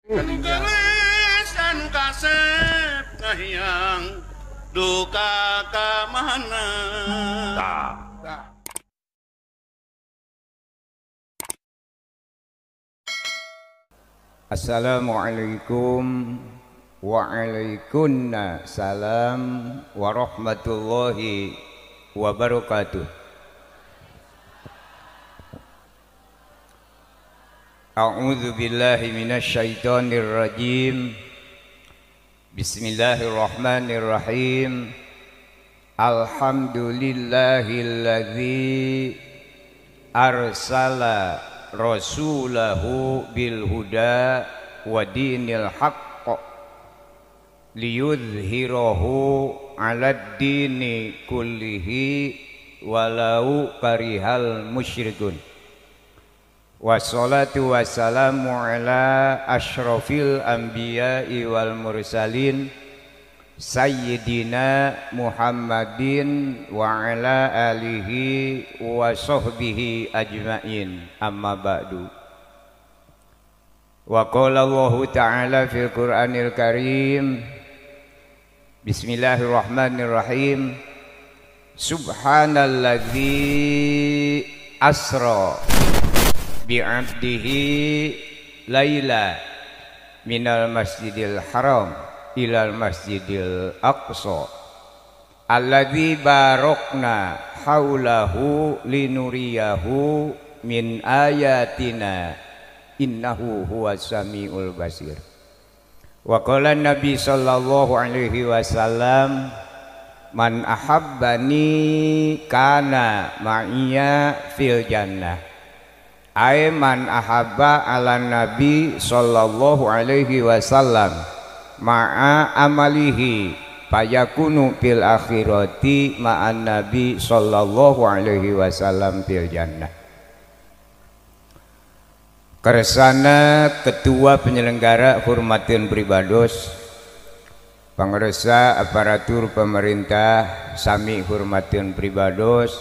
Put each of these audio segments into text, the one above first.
Gelis anu kasep ngahiang duka ka mana. Assalamualaikum waalaikumsalam warahmatullahi wabarakatuh. A'udzu billahi minasyaitonir rajim. Bismillahirrahmanirrahim. Alhamdulillahilladzi arsala rasulahu bil huda wa dinil haqq liyudhhirahu 'alad dini kullihi walau karihal musyrikun. Wassalatu wassalamu ala asyrafil anbiya'i wal mursalin Sayyidina Muhammadin wa ala alihi wa sahbihi ajma'in, amma ba'du. Wa qala Allahu ta'ala fil Qur'anil Karim, Bismillahirrahmanirrahim, Subhanalladzi asra bi'abdihi laila minal masjidil haram ilal masjidil aqsa alladzi barokna haulahu linuriyahu min ayatina innahu huwas samiul basir. Wa qala Nabi sallallahu alaihi wasallam, man ahabbani kana ma'iya fil jannah. Ay man ahabba ala Nabi sallallahu alaihi wasallam ma'a amalihi fayakunu fil akhirati ma'an Nabi sallallahu alaihi wasallam fil jannah. Kersana ketua penyelenggara hormatin pribados, pangresa aparatur pemerintah sami hormatin pribados,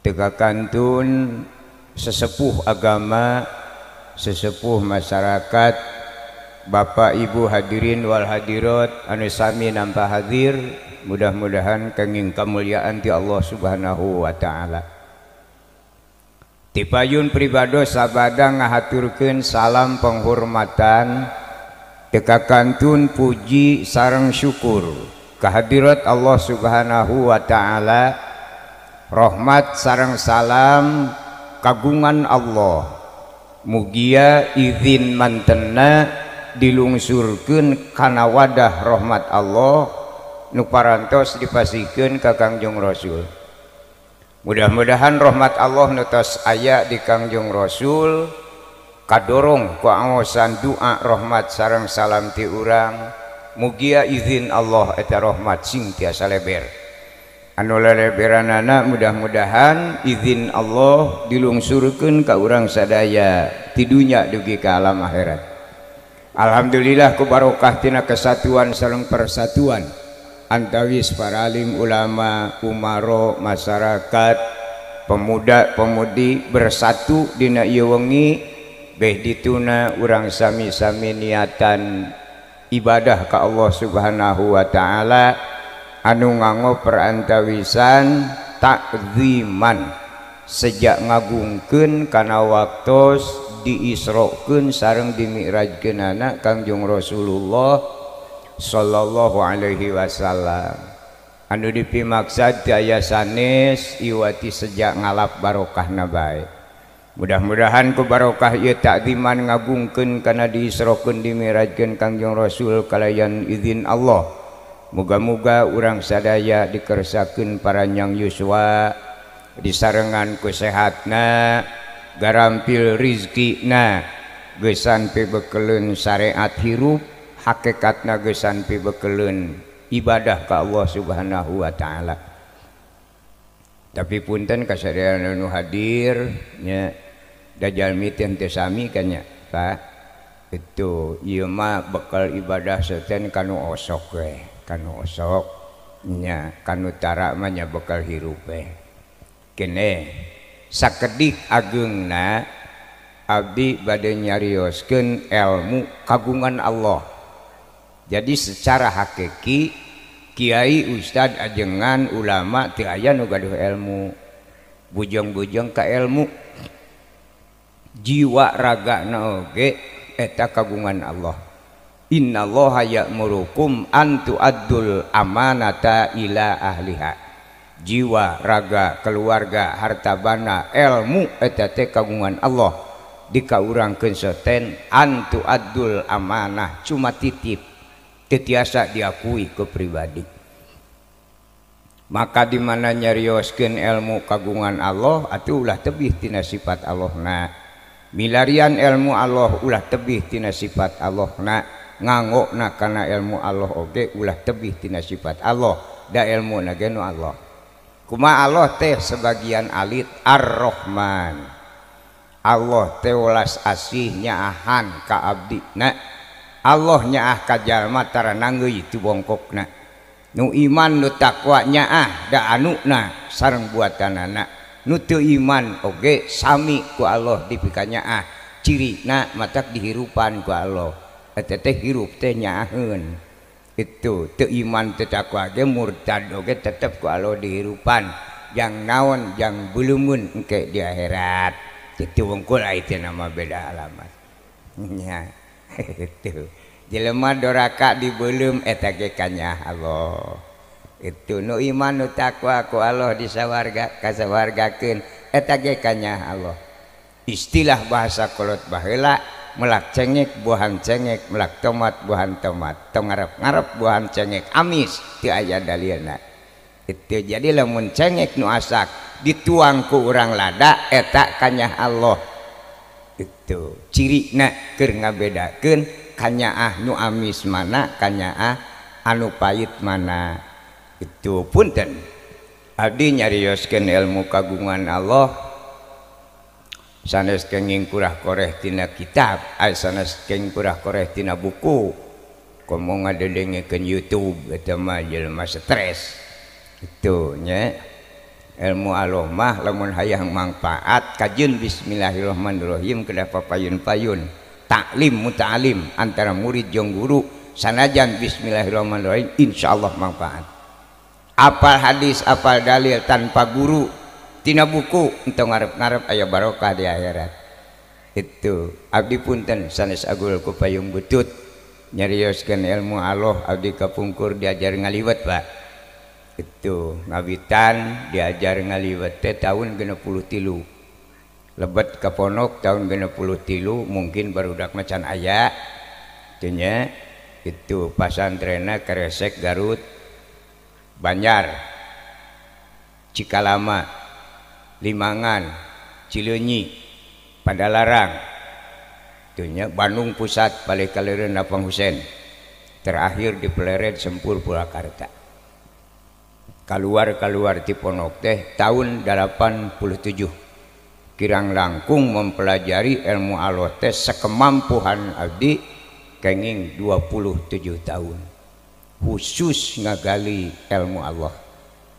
tegakantun sesepuh agama, sesepuh masyarakat, Bapak Ibu hadirin wal hadirat anu sami nampa hadir, mudah-mudahan kenging kamuliaan ti Allah Subhanahu wa taala. Ti payun pribados sabada ngahaturkeun salam penghormatan, tekakantun puji sareng syukur kehadirat Allah Subhanahu wa taala, rahmat sareng salam kagungan Allah mugia izin mantenna dilungsurkeun kana wadah rahmat Allah nu parantos dipasikeun ka Kangjeng Rasul. Mudah-mudahan rahmat Allah nu tos aya di Kangjeng Rasul kadorong ku aosan doa rahmat sareng salam ti urang, mugia izin Allah eta rahmat sing tiasa leber. Anu leleberanana mudah-mudahan izin Allah dilungsurkeun ka urang sadaya ti dunya dugi ka alam akhirat. Alhamdulillah ku barokah tina kesatuan sareng persatuan antawis para alim ulama, umaro, masyarakat, pemuda-pemudi bersatu dina ieu wengi beh dituna urang sami-sami niatan ibadah ka Allah Subhanahu wa taala anu nganggo perantawisan takziman sejak ngagungkeun kana waktos diisrokeun sareng dimi'rajkeunana Kangjeng Rasulullah sallallahu alaihi wasallam. Anu dipimaksad ti aya sanes iwati sejak ngalap barokahna bae. Mudah-mudahan ku barokah ieu takziman ngagungkeun kana diisrokeun dimi'rajkeun Kangjeng Rasul kalayan izin Allah. Muga-muga urang sadaya dikersakeun paranyang yuswa disarengan ku sehatna, garampil rizkina, geusan pibekeleun syariat hirup, hakikatna geusan pibekeleun ibadah ka Allah Subhanahu wa taala. Tapi punten kasadayana nu hadir nya dajalmi teh teu sami kan nya, Pak. Itu ieu mah bekal ibadah seten kanu osok we. Kanu osok nya kanu tara mah nya bekal hirup we. Kene sakedik ageungna abdi bade nyarioskeun ilmu kagungan Allah. Jadi secara hakiki kiai ustad ajengan ulama teu aya nu gaduh ilmu, bujang-bujang ka ilmu. Jiwa ragana oge eta kagungan Allah. Innallaha ya'murukum an tu'addul amanata ila ahliha. Jiwa, raga, keluarga, harta bana, ilmu eta teh kagungan Allah. Dikaurangkeun soten an tu'addul amanah, cuma titip, teu tiasa diakui ke pribadi. Maka di mana nyarioskeun ilmu kagungan Allah atuh ulah tebih tina sifat Allahna. Milarian ilmu Allah ulah tebih tina sifat Allahna. Nganggokna kana ilmu Allah oge ulah tebih tina sifat Allah. Da ilmu na ge nu Allah. Kumaha Allah teh sebagian alit Ar-Rahman. Allah teh welas asih nyaahan ka abdina. Allah nyaah ka jalma tarana ngeuy tu bongkokna. Nu iman nu takwa nyaah da anuna sareng buatanana. Nu teu iman oge sami ku Allah dipika nyaah. Cirina matak dihirupan ku Allah. Eta teh hirup teh nyaaheun. Itu teu iman teu takwa ge murtad oge tetep ku Allah dihirupan. Jang naon jang beuleumeuun engke di akhirat. Kitu wungkul aya nama beda alamat. Nya. Itu. Jelema doraka dibeuleum eta ge kanyah Allah. Itu nu iman nu takwa ku Allah disawarga kasawargakeun eta ge kanyah Allah. Istilah bahasa kolot baheula melak cengek buahan cengek, melak tomat buahan tomat, tong ngarep-ngarep buahan cengek amis teu aya dalilna. Itu jadi lamun cengek nu asak dituang ku urang lada eta kanyah Allah. Itu cirina keur ngabedakeun kanyaah nu amis mana, kanyaah anu pait mana. Itu punten abdi nyarioskeun ilmu kagungan Allah sanes kenging kurah koreh tina kitab, sanes kenging kurah koreh tina buku. Komo ngadedengekeun YouTube eta mah jelema stres. Itu nya ilmu Allah mah lamun hayang mangfaat kajeun bismillahirrahmanirrahim kedah papayun-payun. Taklim muta'alim antara murid jeung guru sanajan bismillahirrahmanirrahim insyaallah mangfaat. Apal hadis, apal dalil tanpa guru tina buku entong ngarep-ngarep aya barokah di akhirat. Itu abdi punten sanes agul ku payung butut nyarioskeun ilmu Allah abdi kapungkur diajar ngaliwet Pak. Itu ngawitan diajar ngaliwet teh tahun 63. Lebet ka ponok tahun 63 mungkin barudak macan aya. Teu nya itu pasantrenna Kresek Garut Banjar Cikalama Limangan, Cileunyi, Padalarang, itunya Bandung Pusat, Palekalereun Lapang Husein, terakhir di Pleret Sempur Purwakarta. Kaluar ti ponok teh tahun 87. Kirang langkung mempelajari ilmu Allah teh sakemampuhan abdi kenging 27 tahun. Khusus ngagali ilmu Allah.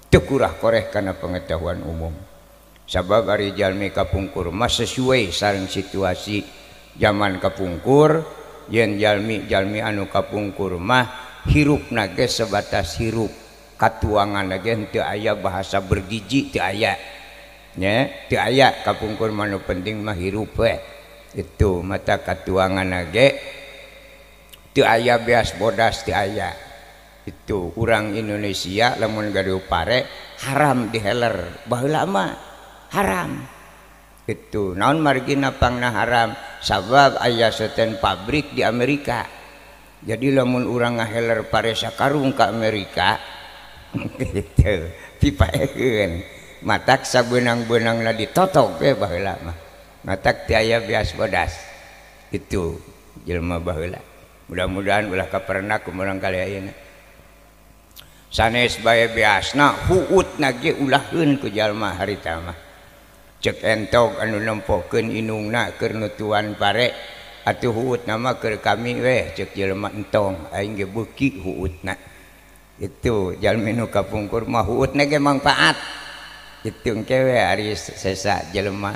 Teu kurah koreh kana pengetahuan umum. Sabab ari jalmi kapungkur mah sesuai sareng situasi zaman kapungkur. Yen jalmi anu kapungkur mah hirupna ge sebatas hirup, katuangan ge teu aya bahasa bergiji teu aya nya, teu aya kapungkur mah nu penting mah hirup we. Itu mata katuangan ge teu aya beas bodas teu aya. Itu urang Indonesia lamun gaduh pare haram diheler baheula mah haram. Itu naon margina pangna haram sabab aya seten pabrik di Amerika. Jadi lamun urang ngaheler pare sakarung ka Amerika gitu dipaekeun matak sabeunang-beunangna ditotok we baheula mah matak teu aya beas bodas. Itu jelema baheula. Mudah-mudahan ulah kapernak kumaha kali ayeuna. Sanes bae beasna huutna ge ulahkeun ku jalma harita mah. Cek entog anu nempokeun inungna keur nutuan pare atuh huutna mah keur kami weh cek jelema entong aing ge beuki huutna. Itu jalmi nu kapungkur mah huutna ge mangfaat. Itu engke we ari sesa jelema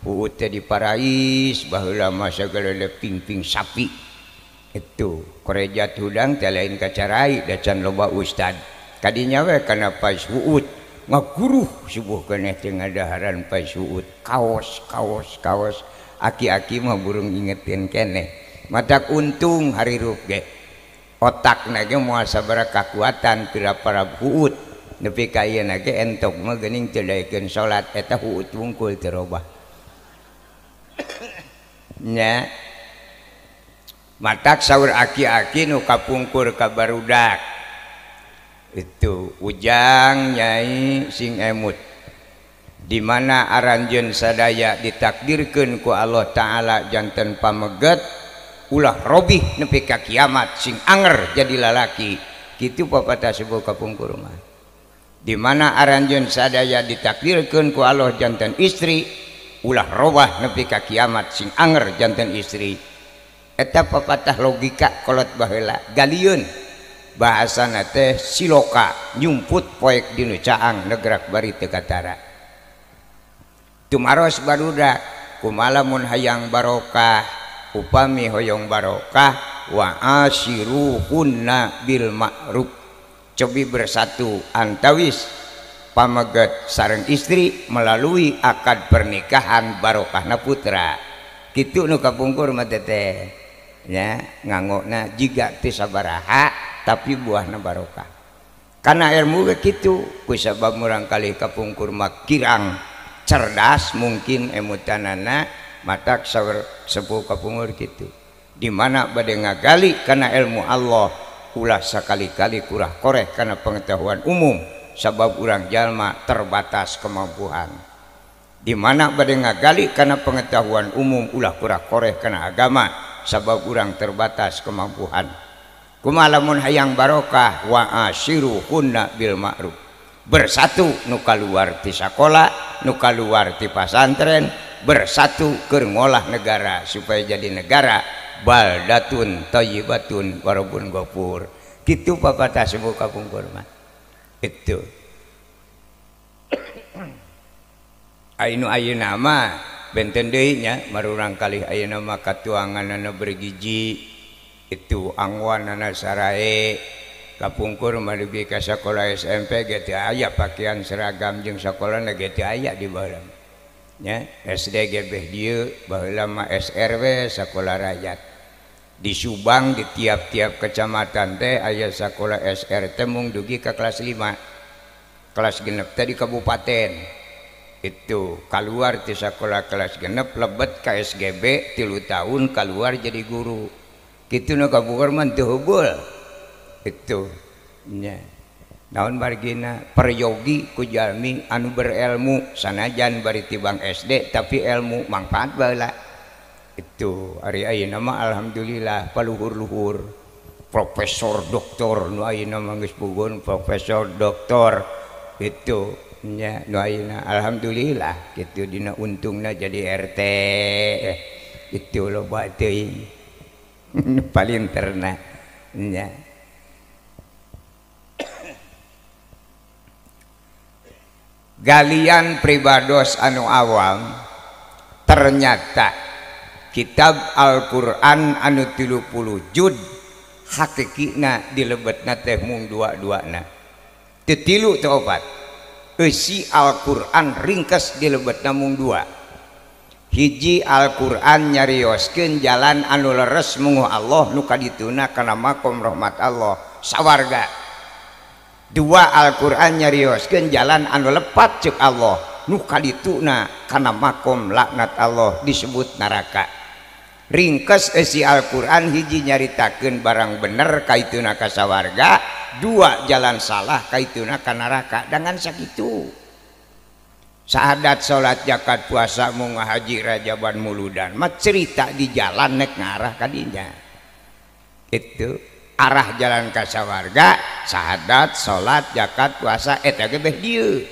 Huut teh di Parais baheula mah sagala ping-ping sapi itu korejat hudang teh lain kacarai da can loba ustad kadinya we kana Pais Huut ngaguruh subuh keneh teh ngadaharan Pais Huut kaos aki-aki mah burung ingetin keneh matak untung hari rup ge otakna ge moal sabaraha kakuatan pira para Huut nepi ka ieu ge entok mah geuning teu daekeun salat eta Huut wungkul teu robah nya matak saur aki-aki nu kapungkur ka barudak itu ujang Nyai sing emut di mana aranjeun sadaya ditakdirkeun ku Allah Ta'ala janten pameget ulah robih nepi ka kiamat sing anger jadi lalaki kitu papatah sebuah kapungkur mah di mana aranjeun sadaya ditakdirkeun ku Allah janten istri ulah robah nepi ka kiamat sing anger janten istri eta papatah logika kolot baheula galieun bahasana teh siloka nyumput poek dinu caang negrak bari teu katara tumaros barudak kumaha mun hayang barokah upami hoyong barokah wa asyiruhunna bil ma'ruf cobi bersatu antawis pameget sareng istri melalui akad pernikahan barokahna putra kitu nu kapungkur mah teh nya ngangona jiga teu sabaraha tapi buahna barokah karena ilmu ge kitu kusabab murang kali kapungkur mah kirang cerdas mungkin emutanana matak saur sepuh kapungkur kitu di mana bade ngagali karena ilmu Allah ulah sakali-kali kurah koreh karena pengetahuan umum sabab urang jalma terbatas kemampuan di mana bade ngagali karena pengetahuan umum ulah kurah koreh karena agama sabab urang terbatas kemampuan kumaha lamun hayang barokah wa asyiruhunna bil ma'ruf bersatu nu kaluar ti sakola nu kaluar ti pasantren bersatu keur ngolah negara supaya jadi negara baldatun thayyibatun warabun ghafur kitu papatah sebuah kapungkur mah itu ainu ayeuna mah benten deui nya marurang kalih ayeuna mah katuanganana bergiji itu angwanana sarae kapungkur maleugi ka sakola SMP ge teu aya pakaian seragam jeung sakolana ge teu aya di baheula nya SD ge beh dieu baheula mah SRW sakola rakyat di Subang di tiap-tiap kecamatan teh aya sakola SR teh mung dugi ka kelas 5 kelas genep teh di kabupaten itu keluar ti sakola kelas genep lebet ka SGB 3 tahun keluar jadi guru kitu nu kapungkur mah teu heubeul itu nya naon margina peryogi ku jalmi anu berilmu sanajan bari tibang SD tapi ilmu manfaat baheula itu ari ayeuna mah alhamdulillah paluhur-luhur profesor doktor nu ayeuna mah geus puguh profesor doktor itu nya nu ayeuna alhamdulillah kitu dina untungna jadi RT itu loba teuing palinterna nya galian pribados anu awam ternyata kitab Al-Qur'an anu 30 juz hakikina dilebetna teh mung dua-duana teu tilu teu opat eusi Al-Qur'an ringkes dilebetna mung dua hiji Al-Qur'an nyarioskeun jalan anu leres munguh Allah nu kadituna kana makom rahmat Allah sawarga dua Al-Qur'an nyarioskeun jalan anu lepat ceuk Allah nu kadituna kana makom laknat Allah disebut neraka ringkes isi Al-Qur'an hiji nyaritakeun barang bener kaituna ka sawarga dua jalan salah kaituna ka neraka dengan sakitu syahadat salat zakat puasa munggah haji rajaban muludan mah cerita di jalan nek ngarah ka dinya itu arah jalan ka sawarga syahadat salat zakat puasa eta ge beh dieu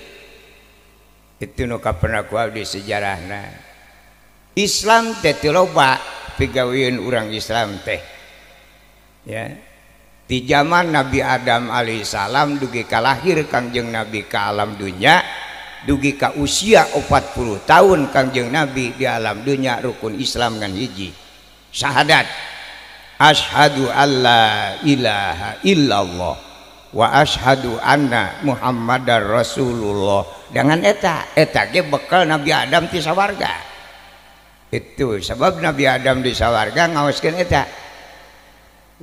itu nu kapernah ku abdi sejarahna Islam teh teu loba pigawieun urang Islam teh ya di zaman Nabi Adam alaihissalam dugi kalahir Kangjeng Nabi ka alam dunya dugi ka usia 40 tahun Kangjeng Nabi di alam dunia rukun Islam ngan hiji syahadat asyhadu alla ilaha illallah wa asyhadu anna muhammadar rasulullah dengan eta ge bekal Nabi Adam ti sawarga itu sebab Nabi Adam di sawarga ngaoskeun eta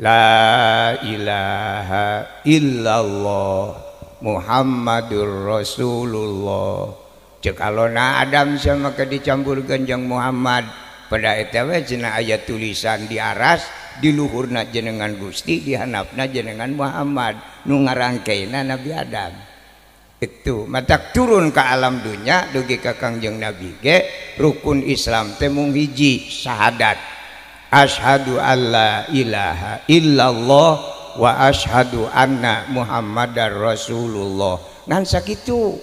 la ilaha illallah Muhammadur Rasulullah cek alona Adam sama ke dicampurkeun jeung Muhammad pada eta we cenah aya tulisan di aras di luhurna jenengan Gusti di handapna jenengan Muhammad nu ngarangkeina Nabi Adam itu matak turun ke alam dunya dugi ka Kangjeng Nabi ge rukun Islam teh mung hiji syahadat asyhadu alla ilaha illallah wa asyhadu anna muhammadar rasulullah ngan sakitu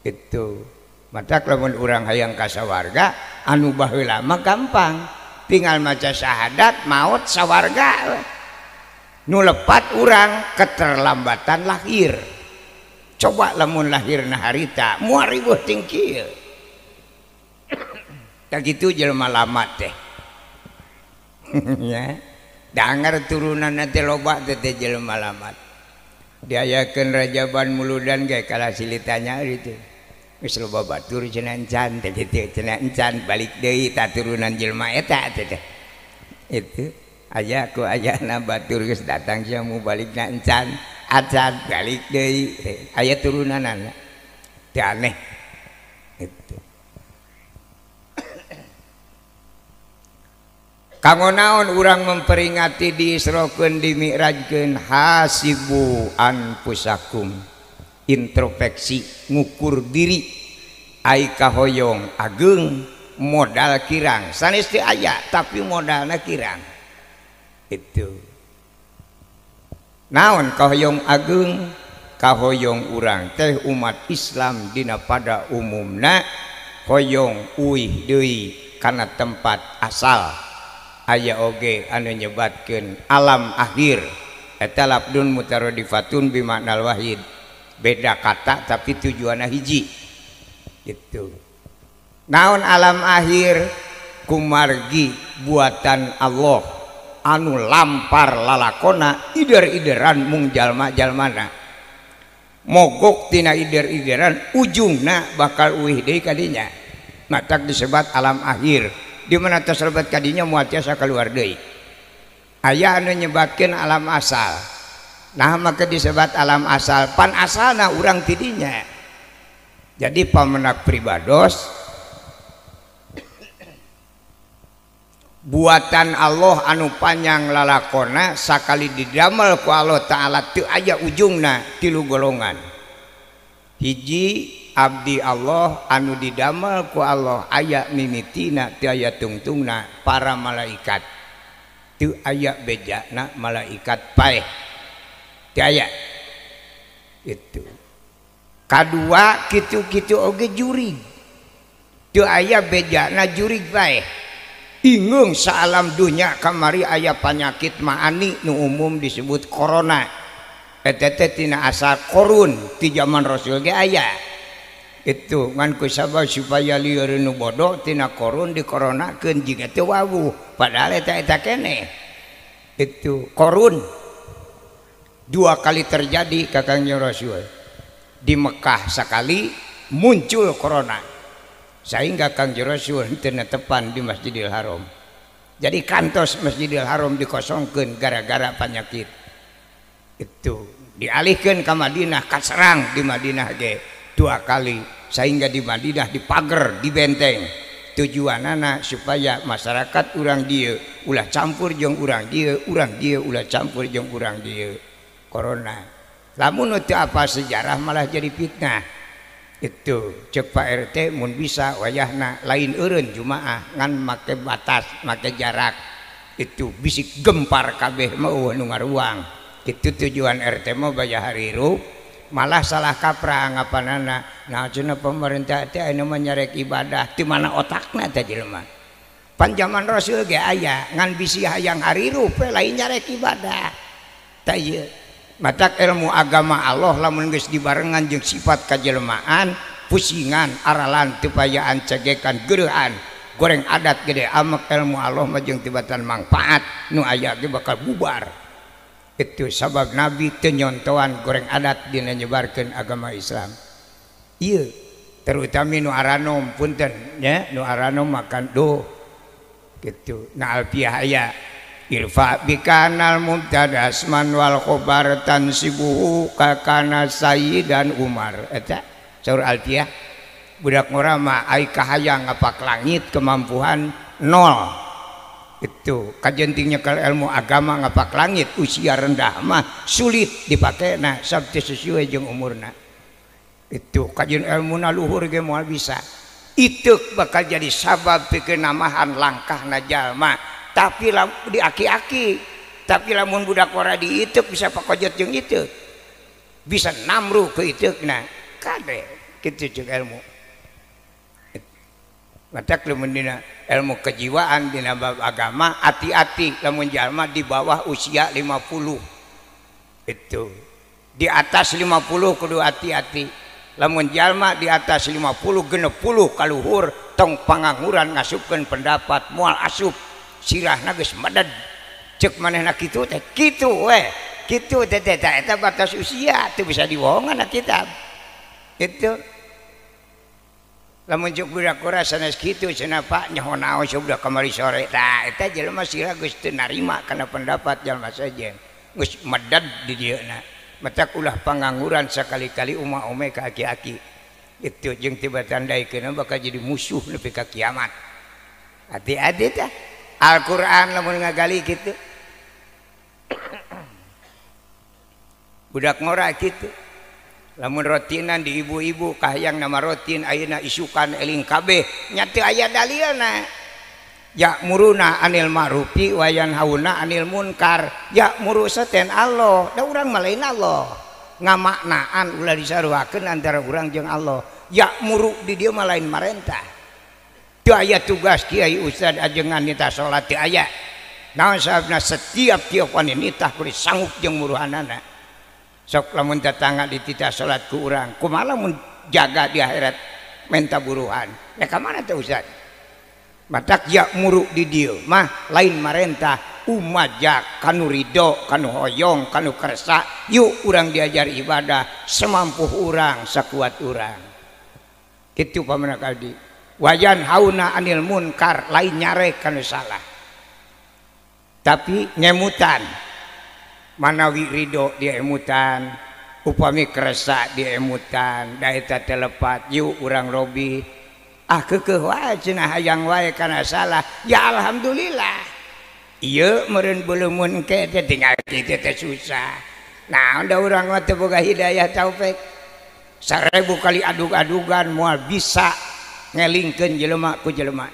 itu matak lamun urang hayang ka sawarga anu baheula mah gampang tinggal maca syahadat maut sawarga nu lepat urang keterlambatan lahir coba lamun lahirna harita moal ribuh ting kieu tak kitu jelema lamat teh ya dangar turunan nanti loba teh jelema lamat diayakeun Rajaban Muludan ge kala silitanya itu geus loba batur cenah encan teh kitu cenah encan balik deui ta turunan jelema eta teh itu aya ku ayana batur geus datang sia mu balikna encan acan balik deui aya turunanana teh aneh itu kanggo naon urang memperingati diisrokeun dimi'rajkeun hasibu anfusakum introspeksi ngukur diri ai kahoyong ageung modal kirang sanes teu aya tapi modalna kirang itu naon kahoyong ageung kahoyong urang teh umat Islam dina pada umumna hoyong uih deui kana tempat asal aya oge anu nyebatkeun alam akhir eta labdun mutaradifatun bimaknal wahid beda kata tapi tujuanna hiji gitu naon alam akhir kumargi buatan Allah anu lampar lalakona ider-ideran mung jalma-jalmana mogok tina ider-ideran ujungna bakal uih deui kadinya matak disebut alam akhir di mana terserbat kadinya moal tiasa keluar deui aya anu nyebatkeun alam asal nah maka disebut alam asal pan asalna urang tidinya jadi pamenak pribados buatan Allah anu panjang lalakona sakali didamel ku Allah Ta'ala teu aya ujungna tilu golongan hiji abdi Allah anu didamel ku Allah aya mimitina teu aya tungtungna para malaikat teu aya bejana malaikat paeh teu aya itu kadua kitu-kitu oge jurig teu aya bejana jurig paeh ingeung saalam dunya kamari aya panyakit maani nu umum disebut corona eta teh tina asal korun ti zaman Rasul ge aya itu ngan kusabab supaya lieur nu bodoh tina korun dikoronakeun jiga teu wawuh padahal eta keneh itu korun dua kali terjadi ka Kangjeng Rasul di Mekah sekali muncul corona sehingga Kangjeng Rasul teu netepan di Masjidil Haram jadi kantos Masjidil Haram dikosongkeun gara-gara penyakit itu dialihkeun ka Madinah kaserang di Madinah ge dua kali sehingga di Madinah dipager di benteng tujuanana supaya masyarakat urang dieu ulah campur jeung urang dieu ulah campur jeung urang dieu corona lamun teu apa sejarah malah jadi fitnah itu cek Pak RT mun bisa wayahna lain eureun jumaah ngan make batas make jarak itu bisik gempar kabeh mah nu ngaruang itu tujuan RT mah baya harirup malah salah kaprah anggapanana nah cenah pemerintah teh anu nyarek ibadah di mana otakna teh jelema pan zaman Rasul ge aya ngan bisi hayang harirup lain nyarek ibadah tah ieu matak ilmu agama Allah lamun geus dibarengan jeung sifat kajelmaan pusingan aralan tepayaan cegekan gerehan goreng adat gede amak ilmu Allah majeng tibatan manfaat nu aya ge bakal bubar. Itu sabab Nabi teu nyontohan goreng adat dina nyebarkeun agama Islam. Ieu terutama nu aranom punten nya nu aranom makan do gitu. Na alfiah aya irfa bikanal mubtada asman wal khobar tansibuhu kakana sayyidan Umar eta saur alfiah. Budak ngora mah ai kahayang ngapak langit kemampuan nol. Itu kajentingnya kalau ilmu agama ngapak langit usia rendah mah sulit dipakai nah sabtu sesuai jeung umurna. Itu kajian ilmuna luhur ge moal bisa. Itu bakal jadi sabab pikeun namahan langkahna jalma. Tapi di aki-aki, tapi lamun budak ora diitek bisa pakojot jeung itu. Bisa namruh ke itekna. Kade kitu jeung ilmu. Matak lamun dina ilmu kejiwaan dina bab agama hati-hati lamun jalma di bawah usia 50. Itu. Di atas 50 kudu hati-hati. Lamun jalma di atas 50 genep puluh kaluhur tong panganguran ngasupkeun pendapat moal asup sirahna geus meded. Ceuk manehna kitu teh kitu we. Kitu teh eta batas usia teu bisa dibohongan kitab. Itu lamun cuk budak ora sanes kitu cenah Pak nyaho naon budak kamari sore tah eta jelema sira geus teu narima kana pendapat jalma sajen geus medad di dieuna matak ulah pangangguran sakali-kali ume ka aki-aki itu jeung tiba tandaikeun bakal jadi musuh nepi ka kiamat. Hati-hati tah Al-Qur'an lamun ngagali kitu budak ngora kitu. Lamun rotinan di ibu-ibu kahayang nama rotin ayeuna isukan eling kabeh nya teu aya dalilna. Ya'muruna anil ma'rufi wa yanhauna anil munkar. Ya'muru saten Allah, da urang mah lain Allah. Ngamaknaan ulah disaruakeun antara urang jeung Allah. Ya'muru di dieu mah lain marentah. Teu aya tugas kiai ustad ajengan nita salat teu aya. Naon sababna setiap tiap wanita kudu sanggup jeung muruhanana. Sok lamun tetangga dititah salat ku urang kumaha lamun jaga di akhirat menta buruhan ya ka mana teh ustad matak ya muru di dieu mah lain marentah umajak kanu ridho kanu hoyong kanu kersa yuk urang diajar ibadah semampu urang sakuat urang kitu pamana kaldi wayan hauna anil munkar lain nyare kanu salah tapi ngemutan manawi ridho dia emutan upami keresa dia emutan da eta telepat yuk urang robi keukeuh wae cenah hayang wae kana salah ya alhamdulillah ieu meureun beuleumun ke teh tinggal kitu teh susah naon da urang mah teu boga hidayah taufik 1000 kali adug-adugan moal bisa ngelingkeun jelema ku jelema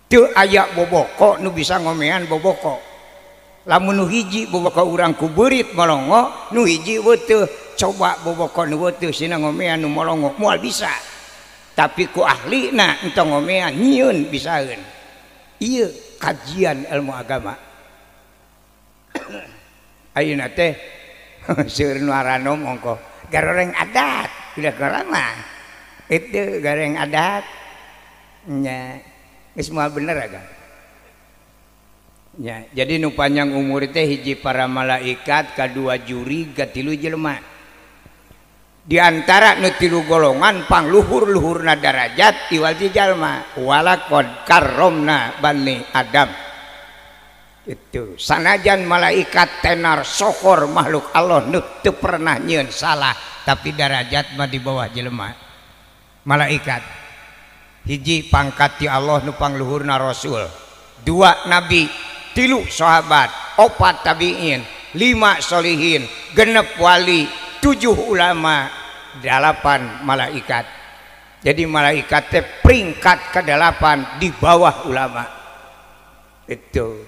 teu aya boboko nu bisa ngomean boboko. Lamun nu hiji boboka urang ku beurit molongo nu hiji weuteung coba boboka nu weuteung sina ngomean nu molongo moal bisa tapi ku ahlina entong ngomean nyieun bisaeun ieu kajian ilmu agama ayeuna teh seueur nu aranom mongko garoreng adat budak urang mah itu gareng adat nya geus moal bener aga. Ya, jadi nu panjang umur teh hiji para malaikat, kadua juri, katilu jelema. Di antara nu tilu golongan pangluhur-luhurna darajat iwal ti jalma. Walaqad karramna bani Adam. Itu sanajan malaikat tenar sokor makhluk Allah nu teu pernah nyieun salah, tapi darajat mah di bawah jelema. Malaikat. Hiji pangkat ti Allah nu pangluhurna Rasul. 2 nabi. 3 sahabat, 4 tabi'in, 5 solihin, 6 wali, 7 ulama, 8 malaikat. Jadi malaikat teh peringkat ke-8 di bawah ulama. Itu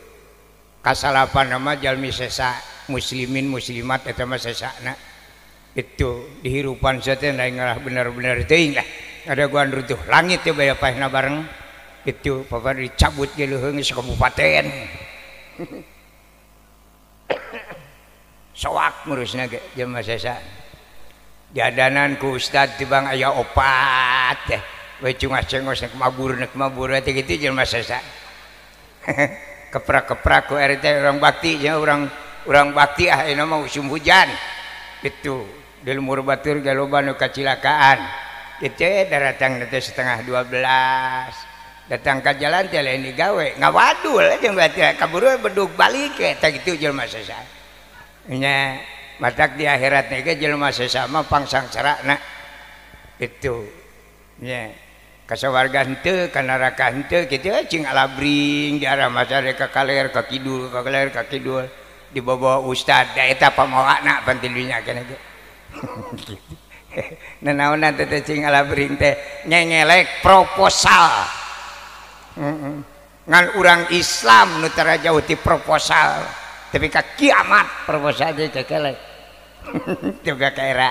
kasalapan nama jalmi sesa muslimin muslimat eta mah sesana. Itu dihirupan saten lain ngalah bener-bener teuing lah. Ada guan runtuh langit teh baya paehna bareng. Itu papa dicabut ge leuheung sekabupaten. Soak ngurusna ge jelema sesa. Diadanan ku ustad tibang aya opat teh we cungos-cengos nek mabur teh kitu jelema sesa keprak-keprak ku RT orang bakti nya urang bakti ayeuna mah musim hujan gitu di lumur batur ge loba nu kacilakaan kitu datang teh setengah 12 datang ka jalan teh lain digawe ngawadul jeung berarti kaburu bedug balik eta kitu jelema sesa nya matak di akhirat ge jelema sesa mah pangsangsarana itu nya kasawarga henteu ka neraka henteu kitu cing alabring di arah masare ka kaler ka kidul di bawah ustad da eta pamawakna pantilunya kana ge nanaonan teh cing alabring teh ngengelek proposal ngan urang Islam nu tara jauh ti proposal tapi ka kiamat proposal teh kelek juga kaira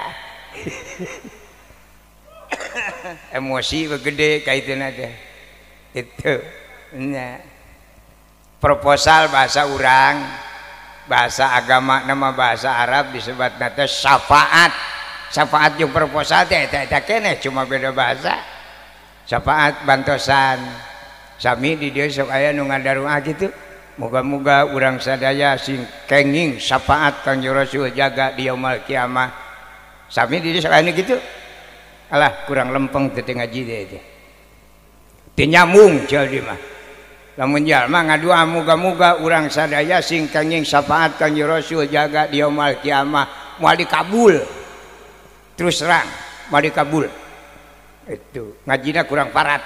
emosi gede kaituna teh itu nya proposal bahasa urang bahasa agama nama bahasa Arab disebutna teh syafaat jeung proposal teh eta keneh cuma beda bahasa syafaat bantosan sami di dieu sok aya nu ngadaruah kitu moga-moga urang sadaya sing kenging syafaat Kangjeng Rasul jaga di yaumul kiamah sami di dieu sok aya kitu alah kurang lempeng teu ngaji teh teu nyambung jaldi mah lamun jalma ngadua muga-muga urang sadaya sing kenging syafaat Kangjeng Rasul jaga di yaumul kiamah moal dikabul terus terang moal dikabul itu ngajina kurang parat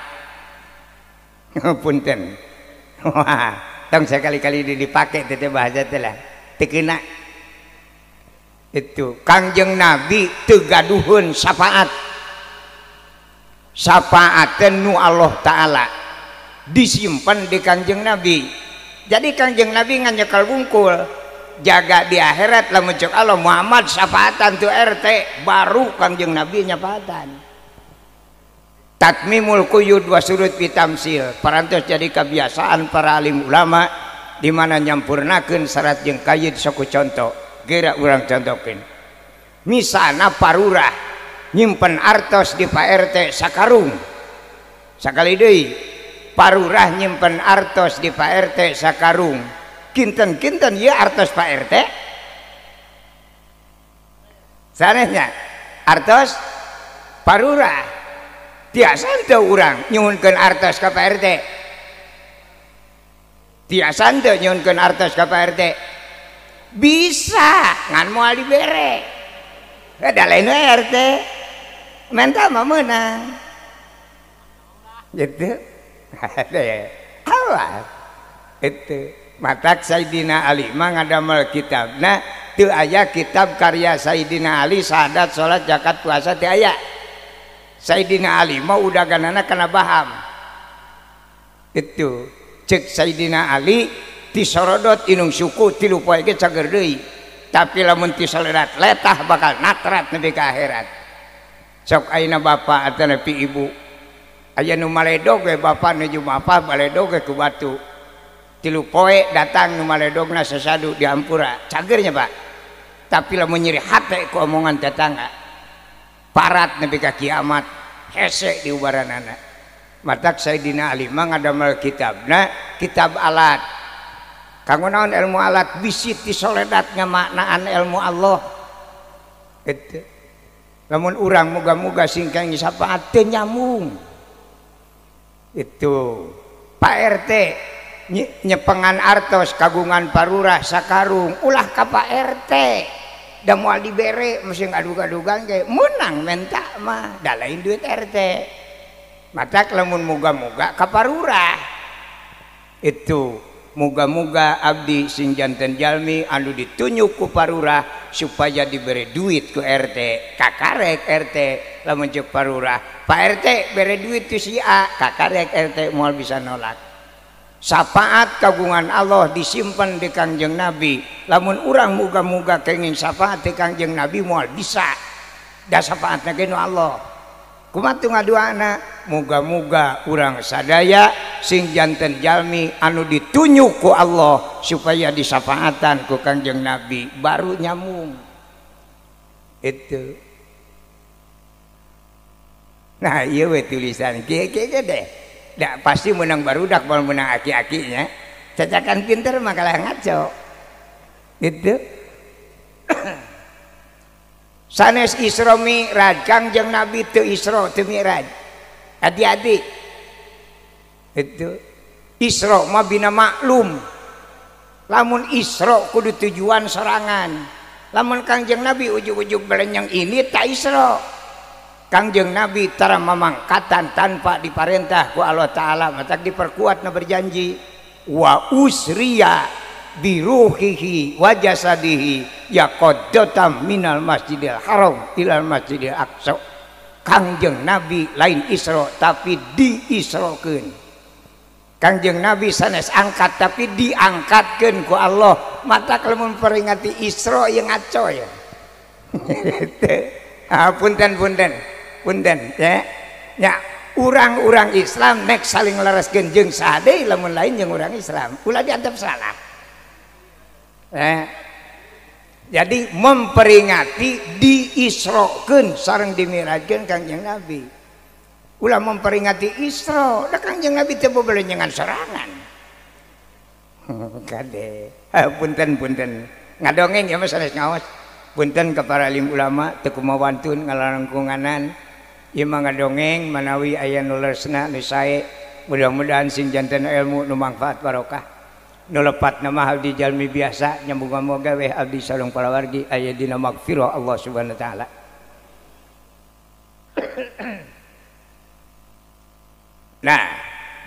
punten wah tong sekali-kali dipake teh bahasa teh lah teu keuna itu Kangjeng Nabi teu gaduheun syafaat syafaatan nu Allah Ta'ala disimpan di Kangjeng Nabi jadi Kangjeng Nabi nganyekal wungkul jaga di akhirat lamun cek Allah Muhammad syafaatan tu RT baru Kangjeng Nabi nyafaatan tatmimul quyud wa surut pitamsil parantos jadi kebiasaan para alim ulama di mana nyampurnakeun syarat jeung kayid saku contoh geura urang contohkeun misalna parurah nyimpen artos di Pak RT sakarung sakali deui parurah nyimpen artos di Pak RT sakarung kinten-kinten ieu artos Pak RT sanesnya artos parurah tiasa teu urang nyuhunkeun artos ka Pak RT tiasa teu nyuhunkeun artos ka Pak RT bisa ngan moal dibere da lain RT menta mah meunang gitu awas itu matak Sayyidina Ali mah ngadamel kitabna teu aya kitab karya Sayyidina Ali sahadat salat zakat puasa teu aya Sayyidina Ali mah udaganana kana baham itu cek Sayyidina Ali tisorodot inung suku 3 poe ge cager deui tapi lamun tisoledat letah bakal natrat nepi ka akhirat sok ayeuna bapa atau nepi ibu aya nu maledog we bapa nuju bapa maledog we ku batu 3 poe datang nu maledogna sasadu di ampura cagernya Pak tapi lamun nyeri hate ku omongan tetangga parat nepi ka kiamat hese di ubaranana matak Sayyidina Ali mah ngadamel kitabna kitab alat kanggo naon ilmu alat bisi ti soledat ngamaknaan ilmu Allah itu lamun urang muga-muga sing kenging syafaat teu nyambung itu Pak RT nyepengan artos kagungan parurah sakarung ulah ka Pak RT da moal dibere mesti ngadu-gadugan ge meunang menta mah da lain duit RT matak lamun muga-muga ka parurah itu muga-muga abdi sing janten jalmi anu ditunjuk ku parurah supaya diberi duit ku RT kakarek RT lamun ceuk parurah Pak RT bere duit tu si A kakarek RT moal bisa nolak syafaat kagungan Allah disimpan di Kangjeng Nabi lamun urang muga-muga kenging syafaat di Kangjeng Nabi moal bisa da syafaatna ge nu Allah kumatu ngaduana muga-muga urang sadaya sing janten jalmi anu ditunjuk ku Allah supaya disyafaatan ku Kangjeng Nabi baru nyambung itu Nah iya we tulisan kieu deh. Da pasti menang barudak mau menang aki-akinya. Cacakan pinter makalah ngaco. Gitu. Sanes Isra Mi'raj Kangjeng Nabi teu Isra teu Mi'raj. Hati-hati. Itu Isra mah bina maklum. Lamun Isra kudu tujuan serangan. Lamun Kangjeng Nabi ujug-ujug belenyang ini tak Isra. Kangjeng Nabi tara mamangkatan tanpa diperintah ku Allah Ta'ala matak diperkuat na berjanji wa usriya biruhihi wa jasadihi yaqaddatam minal masjidil haram ilal masjidil aqsa. Kangjeng Nabi lain Isra tapi diisrokeun. Kangjeng Nabi sanes angkat tapi diangkatkeun ku Allah matak lamun peringati Isra yang ngaco ya. Punten ya. Ya, urang-urang Islam nek saling laraskeun jeung sadeu lamun lain jeung urang Islam. Ulah dianggap salah. Jadi memperingati diisrokeun sareng dimirajkeun Kangjeng Nabi. Ulah memperingati Isra, da Kangjeng Nabi teu bebelenjengan serangan. Kade. Punten. Ngadongeng ya Mas sanes ngaos. Punten ka para alim ulama teu kumaha wantun ngalarangkunganan. Ieu mah ngadongeng manawi aya nu leresna nu sae. Mudah-mudahan sing janten ilmu nu mangfaat barokah. Nu lepatna mah abdi jalmi biasa nyambung moga we abdi sareng palawargi aya dina magfirah Allah Subhanahu wa taala. Nah,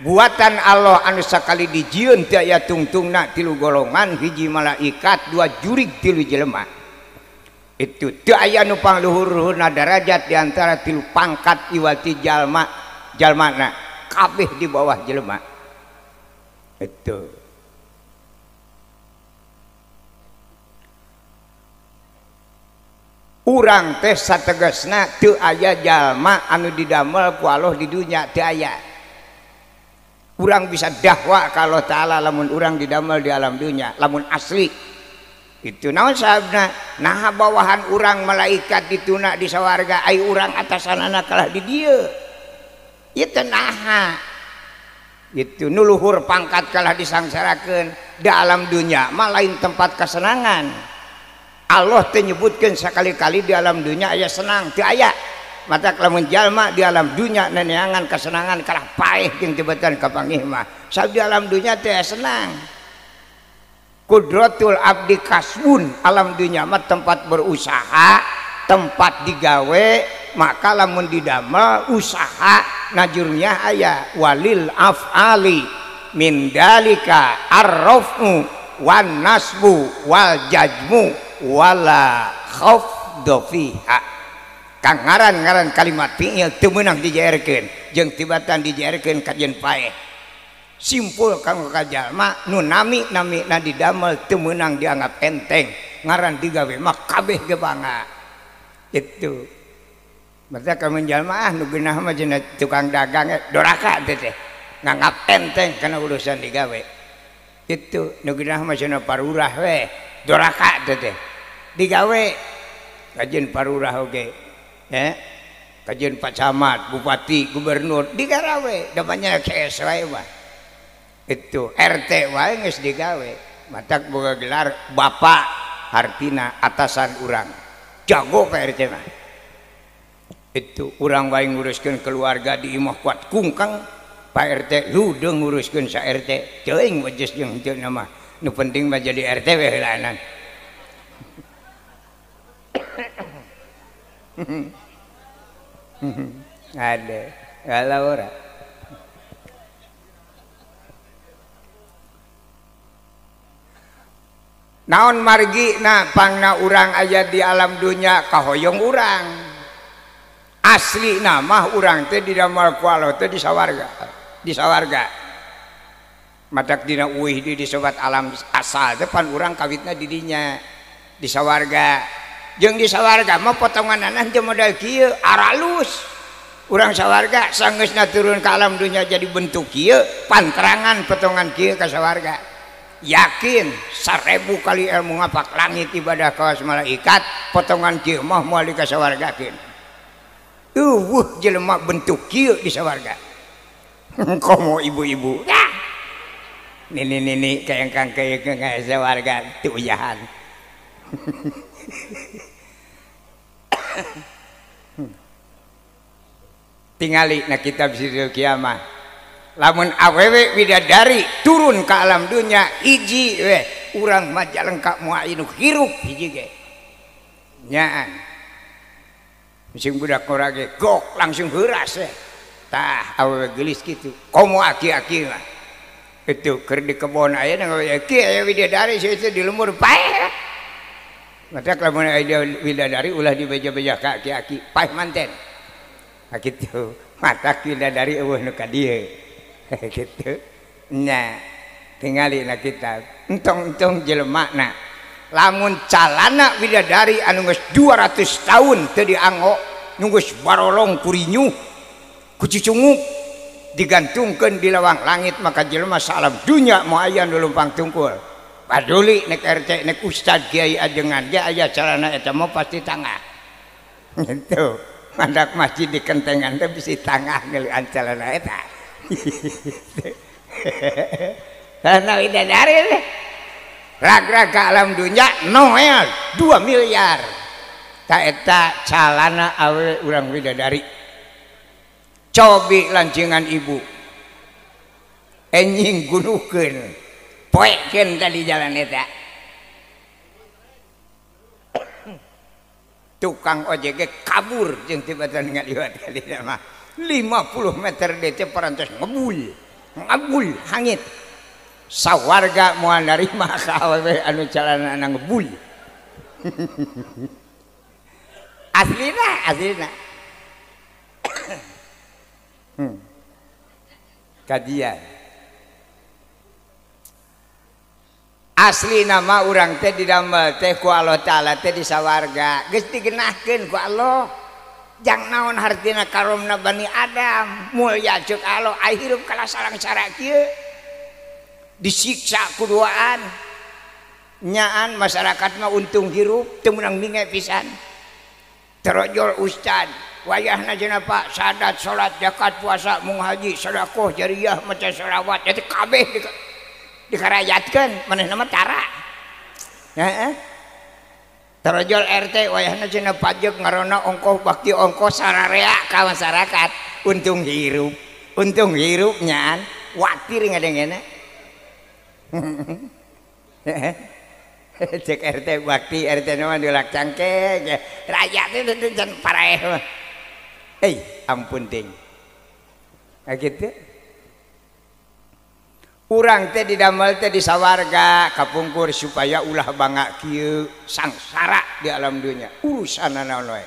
buatan Allah anu sakali dijieun teu aya tungtungna 3 golongan, hiji malaikat, 2 jurig, 3 jelema. Itu teu aya nu pangluhur-luhurna derajat di antara 3 pangkat iwati jalmana kabeh di bawah jelema. Itu. Urang teh sategasna teu aya jalma anu didamel ku Allah di dunya teu aya. Urang bisa dakwah ka Allah Ta'ala lamun urang didamel di alam dunya lamun asli. Itu naon sababna nah bawahan urang malaikat dituna di sawarga ai urang atasanana kalah di dieu. Ieu teh naha. Itu nu luhur pangkat kalah disangsarakeun di alam dunya mah lain tempat kesenangan. Allah teh nyebutkeun sakali-kali di alam dunya aya senang teu aya. Mata lamun jalma di alam dunya neneangan kesenangan kalah paeh jeung tibatan kapanggih mah. Sabab di alam dunya teh senang. Kudratul abdi kasbun, alam dunya mah tempat berusaha, tempat digawe, maka lamun didamel usaha najurnya aya walil af'ali min dalika arrafu wan nasbu wal jajmu wala khafdu fiha. Kang ngaran kalimat fi'il teu meunang dijaerkeun jeung tibatan dijaerkeun kajen paeh. Simpul kanggo kajalma nu nami-na didamel teu meunang dianggap enteng ngaran digawe mah kabeh ge bangga. Itu. Mata ka menjalma nu geunah mah cenah tukang dagang doraka teh nganggap enteng kana urusan digawe. Itu nu geunah mah cenah parurah we doraka teh digawe kajen parurah oge. Kajen Pak Camat, Bupati, Gubernur digarawe da banyak kees wae mah. Itu RT wae geus digawe matak boga gelar bapak artina atasan urang jago ka RT mah. Itu urang wae nguruskeun keluarga di imah kuat kungkang Pak RT lu deung nguruskeun sa RT teuing wejes jeung henteu mah nu penting mah jadi RT we heulanan. Ada galau ora. Naon margi na pangna urang aya di alam dunya kahoyong urang asli nama urang teh didamel ku Allah teh di sawarga matak dina uih di sobat alam asal teh pan urang kawitna di dinya di sawarga jeung di sawarga mah potonganana teh modal kieu aralus urang sawarga sanggeusna turun ka alam dunya jadi bentuk kieu panterangan potongan kieu ka sawarga. Yakin 1000 kali ilmu ngapak langit ibadah kawas malaikat potongan kieu mah moal dikasawargakeun. jelema bentuk kieu di sawarga. Komo ibu-ibu. Nini kayang kaya sawarga teu uyahan. Tingali na kitab Sirul Kiamah. Lamun awewe widadari turun ke alam dunia hiji urang mah jalengka moal inu hirup hiji ge. Nyaan. Sing budak korage gok langsung heuras tah awewe geulis kitu. Komo aki-aki mah. Itu keur di kebon aya nang aki aya widadari saya di lemur paeh. Mata lamun aya widadari ulah dibeja-beja ka aki-aki paeh manten. Nah gitu. Mata widadari eueuh nu ka dieu. Gitu. Nah, tingali na kitab. Entong-entong jelema lamun calana widadari anu geus 200 tahun teu dianggo nu geus barolong kurinyu ku cucunguk digantungkeun di lawang langit maka jelema salam dunya moal aya nu lumpang tungkul. Paduli nek RT nek ustad kiai ajengan ge aya calana eta mah pasti tangah. Gitu. Mandak masjid di kentengan teh bisi tangah ngeulean calana eta. Karena widadari ragra ke alam dunia Noel 2 miliar tak eta calana awe urang widadari cobi lancingan ibu enjing gunuhkeun poekeun tadi jalan eta tukang ojek kabur jeung tibatan ngaliwat kali mah 50 meter DT parantos ngebul hangit sawarga moal narima ka awewe anu calana ngebul aslina kajian asli nama urang teh didamel teh ku Allah Ta'ala teh di sawarga geus digeunahkeun ku Allah. Jang naon hartina karomna Bani Adam mulya ceuk Allah ai hirup kala sarang cara kieu disiksa kuduaan nyaan masyarakat mah untung hirup teu meunang minge pisan terojol ustad wayahna cenah Pak sadat salat zakat puasa mung haji sedekah jariyah maca selawat eta kabeh dikarayatkeun manehna mah tara heeh terojol RT wayahna cenah pajak ngarona ongkoh bakti ongkoh sararea ka masyarakat untung hirup nyaan watir ngadengena cek RT bakti RT nama dilak cangke rakyat itu jangan paraeh mah ampun ting gitu urang teh didamel teh di sawarga kapungkur supaya ulah bangga kieu sangsara di alam dunia urusan naon wae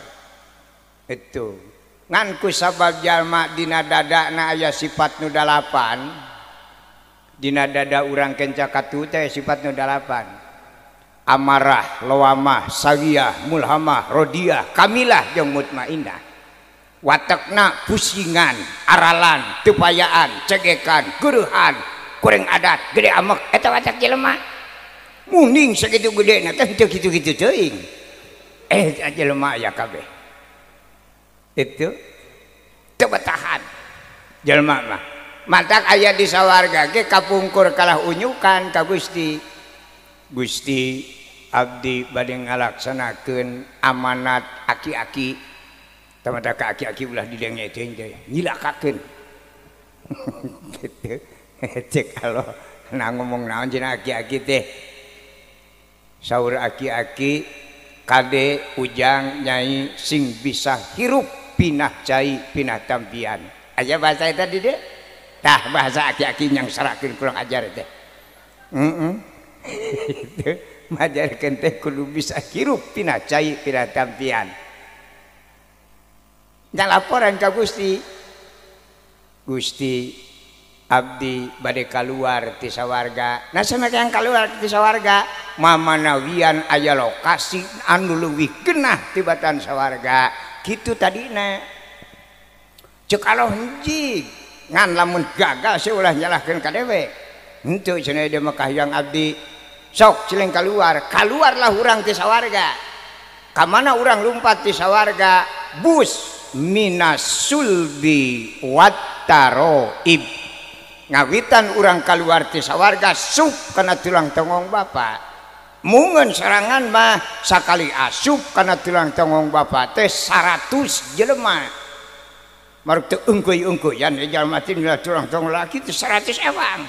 itu ngan ku sabab jalma dina dadana aya sifat nu 8 dina dada urang kenca katu teh sifat nu 8 amarah lawamah sawiyah mulhamah rodiah kamilah jeung mutmainnah watekna pusingan aralan tepayaan cegekan geurehan kurang adat gede amek eta watak jelema muning sakitu gedena teh teu kitu-kitu teuing jelema aya kabeh itu teu betahan jelema mah matak aya di sawarga ge kapungkur kalah unyukan ka Gusti abdi bade ngalaksanakeun amanat aki-aki tamada ka aki-aki ulah didengeteun teh nyilakakeun gitu cek kalau ngomong naon cenah aki-aki teh saur aki-aki kade ujang nyai sing bisa hirup pinah cai pinah tampian aja bahasa eta di dieu tah bahasa aki-aki yang sarakeun kurang ajar teh itu majarkeun teh kudu bisa hirup pinah cai pinah tampian laporan ka Gusti abdi bade kaluar ti sawarga nah samekean kaluar ti sawarga mamanawian aya lokasi anu leuwih geunah tibatan sawarga kitu tadina ceuk aloh hiji ngan lamun gagal sih ulah nyalahkeun ka dewe henteu cenah ieu mah kahyang abdi sok cileng kaluarlah urang ti sawarga ka mana urang lumpat ti sawarga bus minasulbi wattaroib ngawitan urang kaluar ti sawarga sup kana tulang tongong bapa mungun serangan mah sakali asup kana tulang tongong bapa teh 100 jelema maruk teu engkuy-engkuyan jalma teh tulang tongong laki teh 100 ewang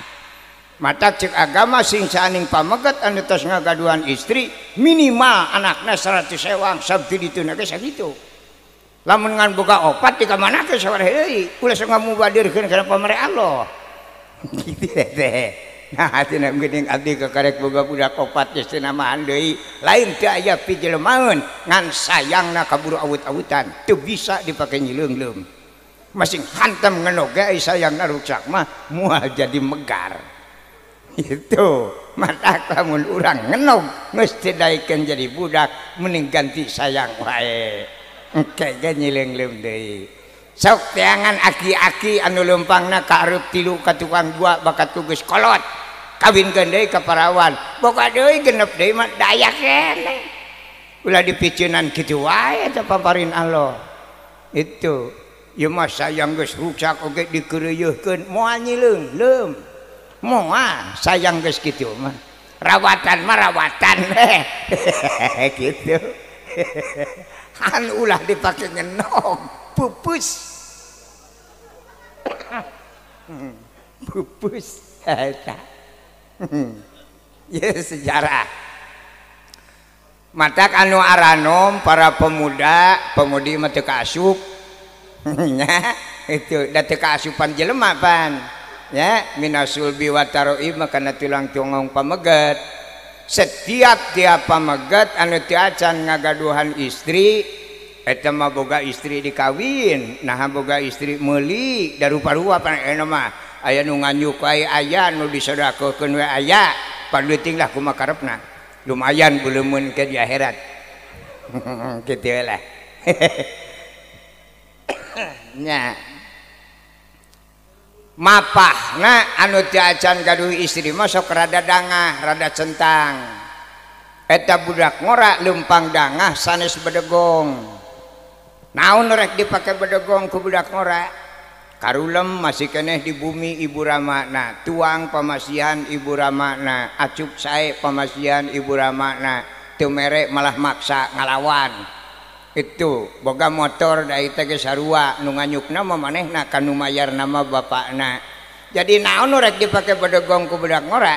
mata cek agama sing saning pamegat anu tos ngagaduhan istri minimal anakna 100 ewang sabtu dituna ge sakitu lamun ngan boga opat di kamana ke sawareh deui ulah sok ngamubadirkeun kana pamere Allah gitu teh nah tina geuning abdi kakarek boga budak opat geus teu namahan deui lain teu aya pijelemaeun ngan sayangna kaburu awut-awutan teu bisa dipake nyileungleum masing hantam ngenog ge sayangna ruksak mah moal jadi megar itu mata lamun urang ngenog geus teu daekeun jadi budak mending ganti sayang wae engke ge nyileungleum deui sok teangan aki-aki anu leumpangna kaareup 3 ka tukang 2 bakat tugas kolot kawinkeun deui ka parawan boga deui genep deui mah daya keneh ulah dipiceunan kitu wae teh pamparin Allah itu ieu mah sayang geus ruksak oge dikeureuyeurkeun moal nyileungleum moal sayang geus kitu mah rawatan mah rawatan gitu han ulah dipake ngenog pupus pupus eta ya sejarah matak anu aranom para pemuda pemudi mah teu kaasup nya itu da teu kaasupan jelema pan ya minasul biwataroib makana tulang tongong pamegat setiap tiap pamegat anu teu acan ngagaduhan istri eta mah boga istri dikawin nah boga istri meuli da rupa-rupa pan eta mah aya nu nganyuk wae aya nu disodakokeun wae aya paleuting lah kumaha karepna lumayan beuleumeuan ke di akhirat kitu lah nya mapahna anu teu acan gaduh istri mah sok rada dangah rada centang eta budak ngora leumpang dangah sanes bedegong naon rek dipake bedegong ku budak ngora karulem masih keneh di bumi ibu ramana tuang pamasihan ibu ramana acup sae pamasihan ibu ramana teu mere malah maksa ngalawan itu boga motor da eta ge sarua nu nganyukna mah manehna kanu mayar nama bapakna jadi naon rek dipake bedegong ku budak ngora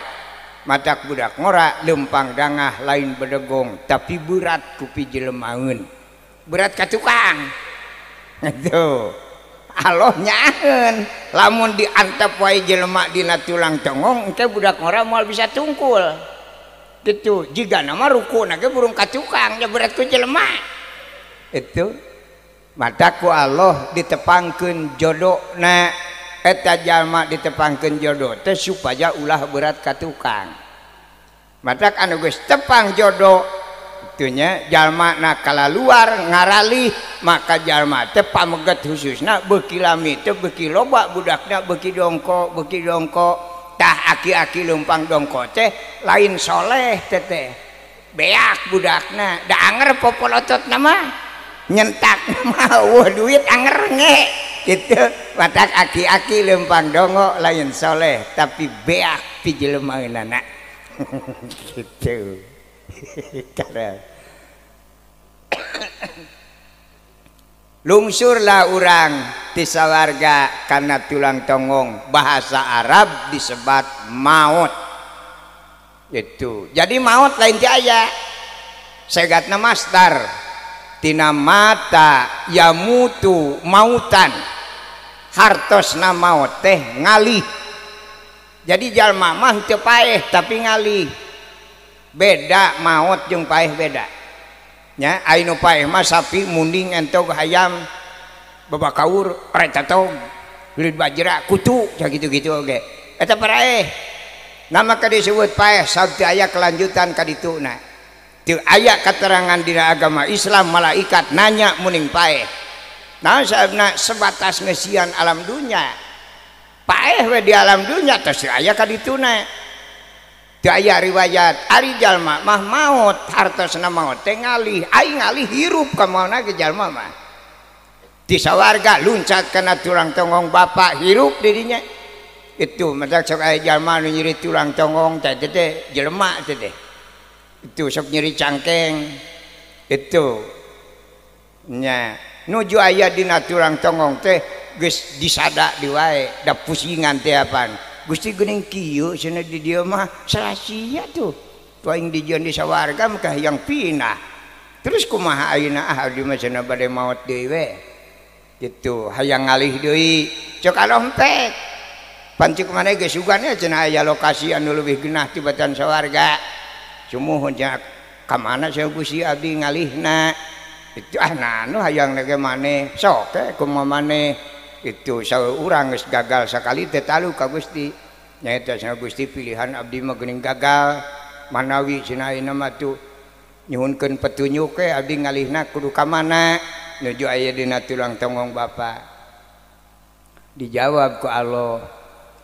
matak budak ngora leumpang dangah lain bedegong tapi berat ku pijelemaeun berat ka tukang itu Allah nyaeun lamun diantep wae jelema dina tulang tongong engke budak ngora moal bisa tungkul gitu jiga nama rukuna ge burung ka tukang nya berat ku jelema itu mata ku Allah ditepangkeun jodona eta jalma ditepangkeun jodoh teh supaya ulah berat ka tukang mata anu geus tepang jodoh itunya jalma na kalaluar ngaralih maka jalma teh pamegat khususna beuki lami teh beuki loba budakna beuki dongko tah aki-aki leumpang dongko teh lain soleh teh beak budakna da anger popolototna mah nyentak mah wah duit anger nge gitu matak aki-aki leumpang dongo lain soleh tapi beak ti jelemaeunana gitu lungsurlah urang ti sawarga kana tulang tongong bahasa Arab disebat maut itu jadi maut lain ti aya segatna masdar tina mata yamutu mautan hartosna maut teh ngalih jadi jalma mah teu paeh tapi ngalih beda maut jeung paeh beda nya anu paeh mah sapi munding entog hayam babakaur retatog leuwih bajra kutu gitu-gitu oge eta paraeh nama ka disebut paeh sabtu aya kelanjutan ka dituna teu aya keterangan dina agama Islam malaikat nanya muning paeh nah sabna sebatas ngesian alam dunya paeh we di alam dunya tos aya ka dituna teu aya riwayat ari jalma mah maut hartosna maut teh ngalih ai ngalih hirup ka maona ge jalma mah di sawarga luncat kana tulang tongong bapak hirup dirinya itu matak sok aya jalma nu nyeri tulang tongong teh jelema teh itu sok nyeri cangkeng itu nya nuju aya dina tulang tongong teh geus disada di wae da pusingan teh apaan Gusti geuning kieu cenah di dieu mah salasia tuh tuing dijieun di sawarga mah yang pinah terus kumaha ayeuna abdi mah cenah bade maot deui we kitu hayang ngalih deui cok alompet pancik maneh geus sugana cenah aya lokasi anu leuwih geunah tibatan sawarga sumuhun nya ka mana sae Gusti abdi ngalihna itu nanu hayang nege maneh sok kumaha maneh itu saurang geus gagal sakali teh talu ka Gusti nyaeta cenah Gusti pilihan abdi mah geuning gagal manawi cenah ayeuna mah tuh nyuhunkeun petunjuk ke abdi ngalihna kudu ka mana nuju aya dina tulang tongong bapak dijawab ku Allah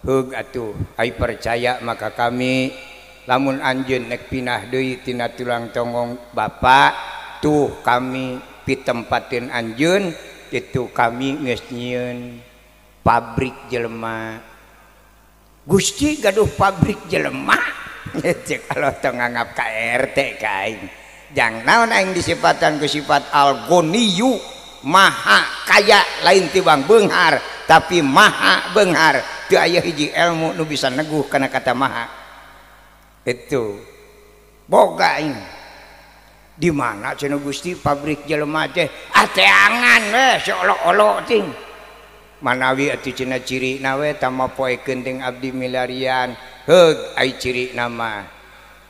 heug atuh ai percaya maka kami lamun anjeun nek pinah deui tina tulang tongong bapak tuh kami pitempatin anjeun itu kami geus nyieun pabrik jelema Gusti gaduh pabrik jelema cek kalau tong nganggap ka RT ka aing jang naon aing disifatan ku sifat al-ghaniyu maha kaya lain tibang beunghar tapi maha beunghar teu aya hiji ilmu nu bisa neguh kana kata maha itu boga aing di mana cenah Gusti pabrik jelema teh ateangan we seolok-olok ting manawi atuh cenah cirina we tamapoekeun ting abdi milarian heug ai ciri nama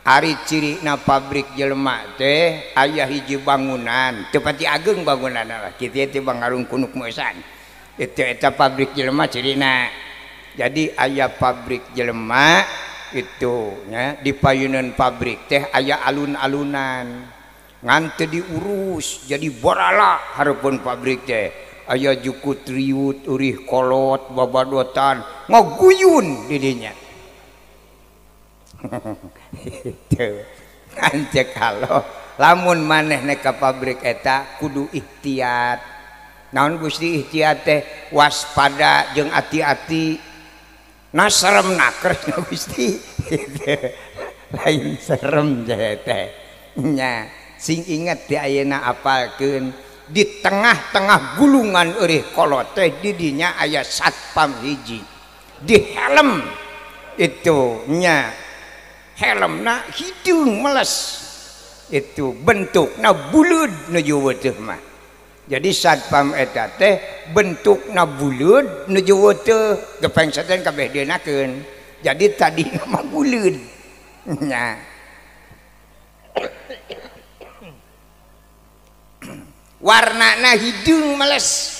ari cirina pabrik jelema teh aya hiji bangunan teu pati ageung bangunanna lah kitu teh bangarung kunuk moesan itu eta pabrik jelema cirina jadi aya pabrik jelema itu nya di payuneun pabrik teh aya alun-alunan ngan teu diurus jadi borala hareupeun pabrik teh aya jukut riut urih kolot babadotan ngaguyun di dinya itu ancek kalau lamun maneh nek ka pabrik eta kudu ihtiyat naon Gusti ihtiyat teh waspada jeung ati-ati na serem naker Gusti lain serem teh nya sing inget di ayeuna apalkeun di tengah-tengah gulungan eurih kolot teh di dinya aya satpam hiji di helm itu nya helmna hidung meles itu bentukna buleud nuju weuteuf mah jadi satpam eta teh bentukna buleud nuju weuteuf gepeng saten kabeh dienakeun jadi tadi mah buleud nya warnana hidung meles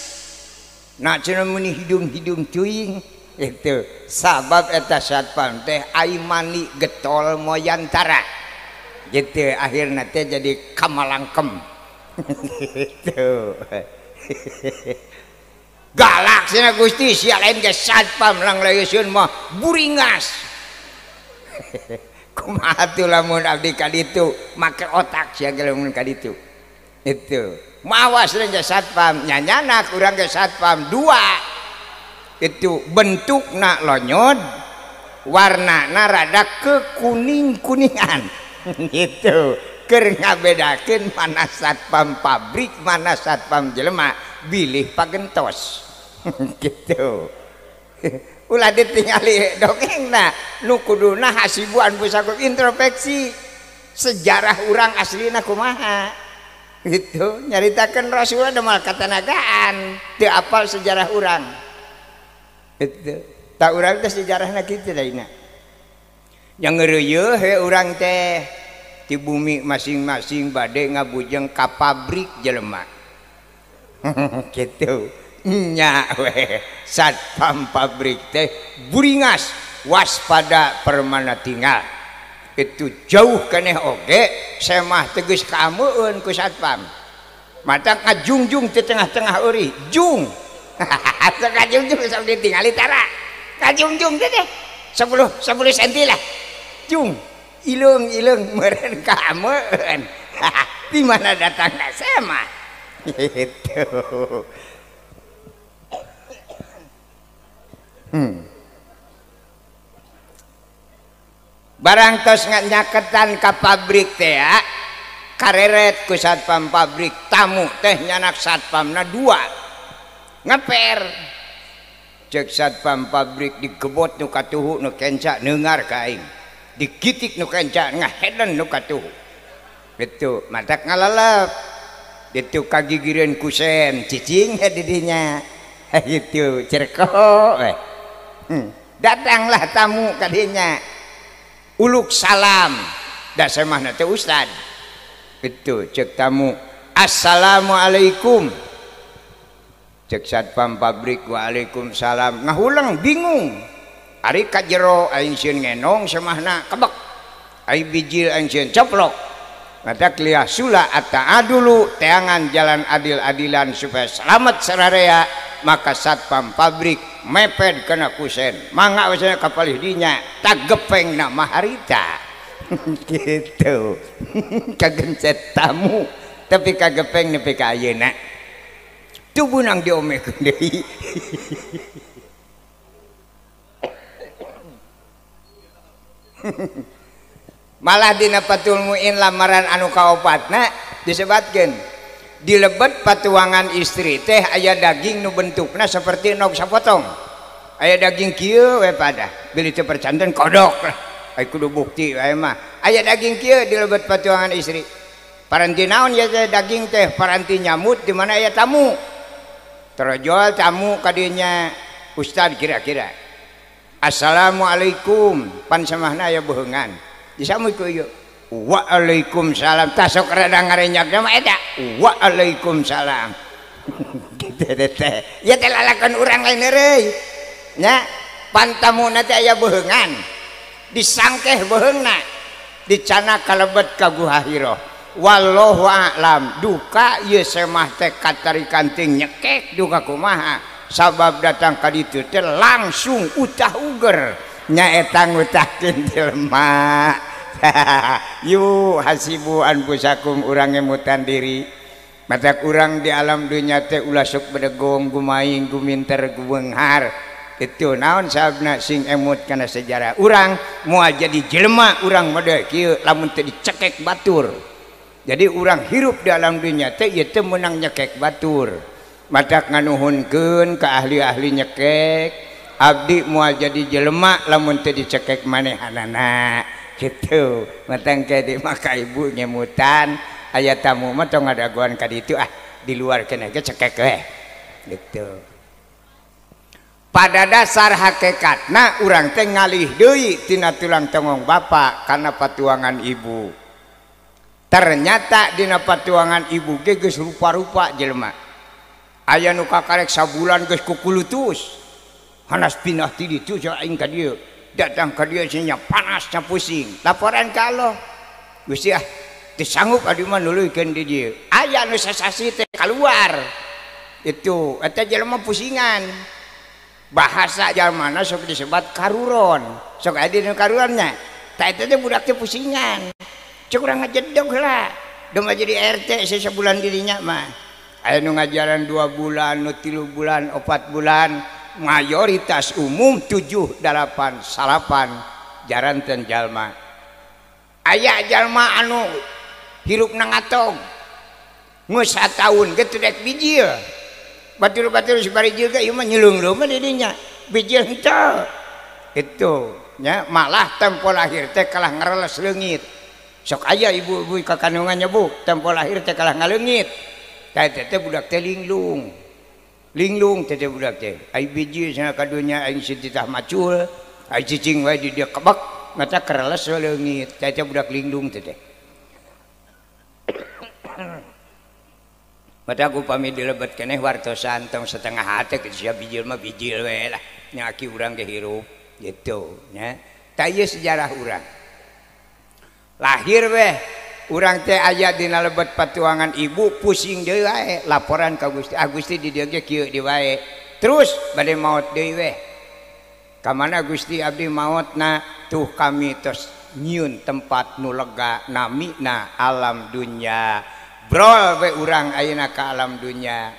nah cenah meni hidung-hidung cuing itu sabab eta satpam teh ai mani getol moyantara gitu akhirna teh jadi kamalangkem gitu galak cenah Gusti sia lain ge satpam lang laeuseun mah buringas kumaha tuh lamun abdi ka ditu make otak sia ge lamun ka ditu itu mawas lain ge satpam nyanyana urang ge satpam dua itu bentukna lonyod warnana rada kekuning-kuningan gitu keur ngabedakeun mana satpam pabrik mana satpam jelema bilih pagentos gitu ulah ditingali dongengna nu kuduna hasibuan pusaku introspeksi sejarah urang aslina kumaha gitu nyaritakeun Rasulullah demal katanagaan teu apal sejarah urang itu tak urang teh sejarahna kitu daina yang ngeureueuh he urang teh di bumi masing-masing bade ngabujeng ka pabrik jelema gitu nya we satpam pabrik teh buringas waspada permana tinggal itu jauh keneh oge semah tegas kaameueun ku satpam mata ngajungjung di tengah-tengah eurih jung atuh kajungjung sok ditingali tara kajungjung teh 10 cm lah jung ileung meureun kaameueun di mana datangna semah gitu Barang tos nyaketan ka pabrik teh ya, kareret ku satpam pabrik, tamu teh nyanak satpamna 2 ngeper. Cek satpam pabrik digebot nu katuhu nu kenca neungar ka aing, digitik nu kenca ngaheden nu katuhu. Betu matak ngalalap, itu kagigireun kusen cicing didinya. Itu cerko datanglah tamu kadinya, uluk salam da semahna teh ustad. Itu cek tamu, assalamualaikum. Cek satpam pabrik, waalaikumsalam. Ngahulang bingung, ari ka jero aing sieun ngenong semahna kebek, ai bijil aing sieun coplok. Mata kliah sula dulu teangan jalan adil-adilan supaya selamat sararea. Maka satpam pabrik mepet kena kusen, mangga usahanya kapalih dinya tak gepeng nak maharita. Gitu. Kagencet tamu tapi kagepeng nepi ka ayeuna tu bunang diomekeun deui. Malah dina Fathul Muin lamaran anu kaopatna disebatkeun dilebet patuangan istri teh aya daging nu bentukna seperti nog sapotong, aya daging kieu we pada beli teu percanten kodok lah, ai kudu bukti wae mah aya daging kieu dilebet patuangan istri. Paranti naon ya daging teh? Paranti nyamut di mana aya tamu, terjual tamu kadinya ustad kira-kira assalamualaikum pan samahna aya beungan disamu ku ieu waalaikumsalam, tasok rada ngarenyakna mah eta waalaikumsalam. Gitu teh ya teh lalakeun urang lain euy nya, pantamuna teh aya beungan disangkeh beungna dicana kalebet ka guhahiroh. Wallahu a'lam, duka ieu semah teh katarikan ting nyekek duka kumaha sabab datang ka ditu teh langsung utah uger nyaeta ngutahkeun jelema. Yuk hasibu anfusakum, urang ngemutan diri. Matak urang di alam dunia teh ulah sok bedegong gumaing guminter gubenghar. Itu naon sabna sing emut kana sejarah. Urang moal jadi jelema urang mode kieu lamun teu dicekek batur. Jadi urang hirup di alam dunia teh ieu teh meunang nyekek batur. Matak nganuhunkeun ka ahli-ahli nyekek. Abdi moal jadi jelema lamun teu dicekek manehanana. Gitu matang kede maka ibu nyemutan aya tamu mah tong ngadaguan ka ditu di luar kena ge cekek we gitu. Pada dasar hakikatna urang teh ngalih deui tina tulang tongong bapa karena patuangan ibu. Ternyata dina patuangan ibu ge geus rupa-rupa jelema. Aya nu kakarek sabulan geus kukulutus. Hanas pindah ti ditu jeung aing ka dieu. Datang ke dia sinya panasnya pusing, laporan ka Allah Gusti disanggup adi mah nuluykeun di dieu aya nu sasasi teh keluar itu eta jelema pusingan bahasa jalmana sok disebut karuron sok aya dina karuronnya tah eta teh budak teh pusingan cek urang ngajedog heula dong jadi RT sebulan dirinya mah aya nu ngajaran 2 bulan nu 3 bulan 4 bulan mayoritas umum 7, 8, 8 jaranten jalma. Aya jalma anu hirup nang atong geus sataun ge teu dek bijil. Batur-batur sabarijil ge ieu mah nyeleung-leung di dinya. Bijil henteu. Itu nya malah tempo lahir teh kalah ngareles leungit. Sok aya ibu-ibu kakandungannya Bu, tempo lahir teh kalah ngaleungit. Tah teh budak teh linglung. Linglung teh budak teh ai biji sana kadunya aing sititah macul ai cicing wae di dia kebek mata kereles leungit teh budak linglung teh mata aku pami dilebet keneh wartosan tong setengah hate ke sia bijil mah bijil we lah nya aki urang ge hirup gitu nya tah ieu sejarah urang lahir we urang teh aya dina lebet patuangan ibu pusing deui wae laporan ka Gusti Gusti di dieu ge kieu di wae terus bade maot deui we ka mana Gusti abdi maotna tuh kami tos nyieun tempat nu lega namina alam dunya brol we urang ayeuna ka alam dunya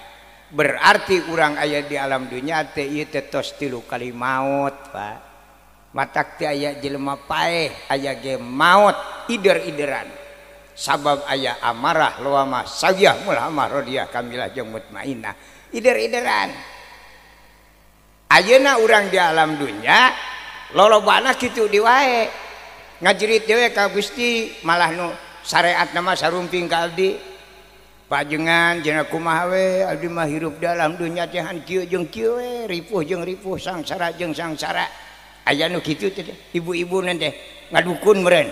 berarti urang aya di alam dunia teh ieu teh tos 3 kali maut Pak matak teh aya jelema paeh aya ge maut ider-ideran sabab aya amarah lawamah sawiyah mulhamah radiyah kamilah jeung mutmainnah ider-ideran ayeuna urang di alam dunia lolobana kitu di wae ngajerit dewe ka Gusti malah nu syariat nama sarumping ka abdi pajengan cenah kumaha we abdi mah hirup dalam dunia teh han kieu jeung kieu we ripuh jeung ripuh sangsara jeung sangsara aya nu kitu teh ibu-ibu teh ngadukun meureun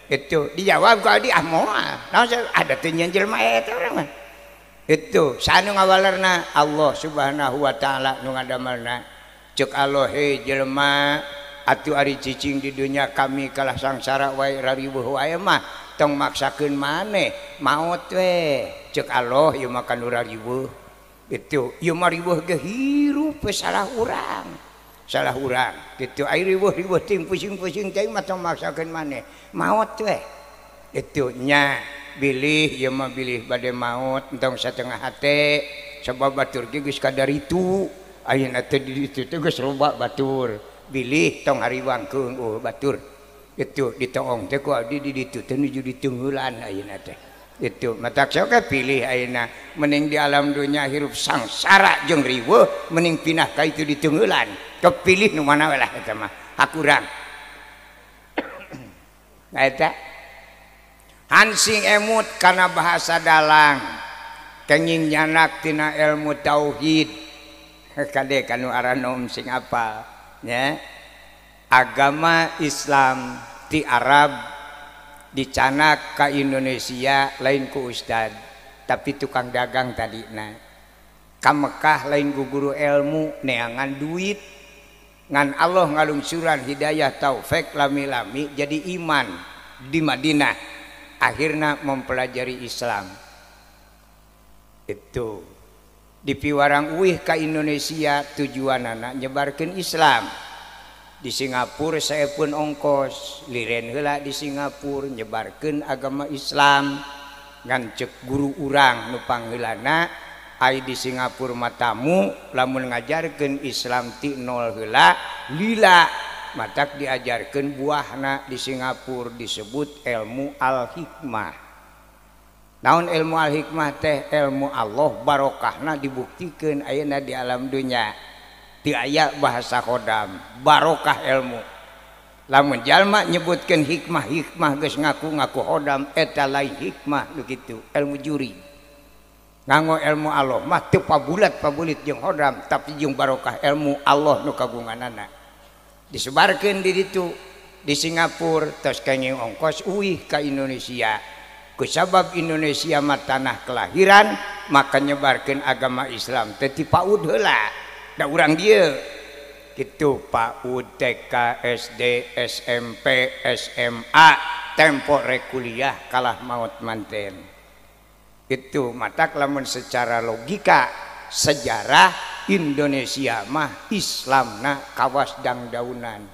itu dijawab ka abdi ah moal naon ada teh nyeun jelema eta urang mah itu sanu ngawalerna Allah Subhanahu wa taala nu ngadamelna ceuk Allah he jelema atuh ari cicing di dunia kami kalah sangsara wae rariweuh wae mah tong maksakeun maneh maot we ceuk Allah ieu mah kan rariweuh itu ieu mah riweuh ge hirup we salah urang gitu ai riweuh ting pusing-pusing teh mah tong maksakeun maneh maot we itu nya bilih ieu mah bilih bade maot entong satengah hate sabab batur ge geus kadar itu ayeuna teh di ditu teh geus loba batur bilih tong hariwangkeun batur itu ditoong teh ku abdi di ditu teh nuju ditunggulan ayeuna teh itu matak sok pilih ayeuna mending di alam dunia hirup sangsara jeung riweuh mending pindah ka itu ditunggulan kepilih nu mana we lah eta mah hakurang nah eta hansing emut kana bahasa dalang kenging nyanak tina ilmu tauhid kade kanu aranom sing apal ya agama Islam di Arab dicanak ke Indonesia lain ku ustad tapi tukang dagang tadina ka Mekah lain ku guru ilmu neangan duit ngan Allah ngalungsuran hidayah taufik lami-lami jadi iman di Madinah akhirnya mempelajari Islam itu di piwarang uih ke Indonesia tujuanana nyebarkeun Islam di Singapura saya pun ongkos liren heula di Singapura nyebarkeun agama Islam ngan cek guru urang nu pangheulana ai di Singapura matamu lamun ngajarkeun Islam ti nol heula lila matak diajarkeun buahna di Singapura disebut ilmu al-hikmah. Naon ilmu al-hikmah teh ilmu Allah barokahna dibuktikan ayeuna di alam dunia ti aya bahasa kodam barokah ilmu lamun jalma nyebutkeun hikmah geus ngaku hodam eta lain hikmah nu kitu ilmu juri nganggo ilmu Allah mah teu pabulat jeung hodam tapi jeung barokah ilmu Allah nu kagunganana disebarkeun di ditu di Singapura tos kenging ongkos uih ka Indonesia kusabab Indonesia mah tanah kelahiran maka nyebarkeun agama Islam teh ti PAUD heula da urang dieu kitu PAUD TK SD SMP SMA tempo rek kuliah kalah maut manten itu matak lamun secara logika sejarah Indonesia mah Islamna kawas dangdaunan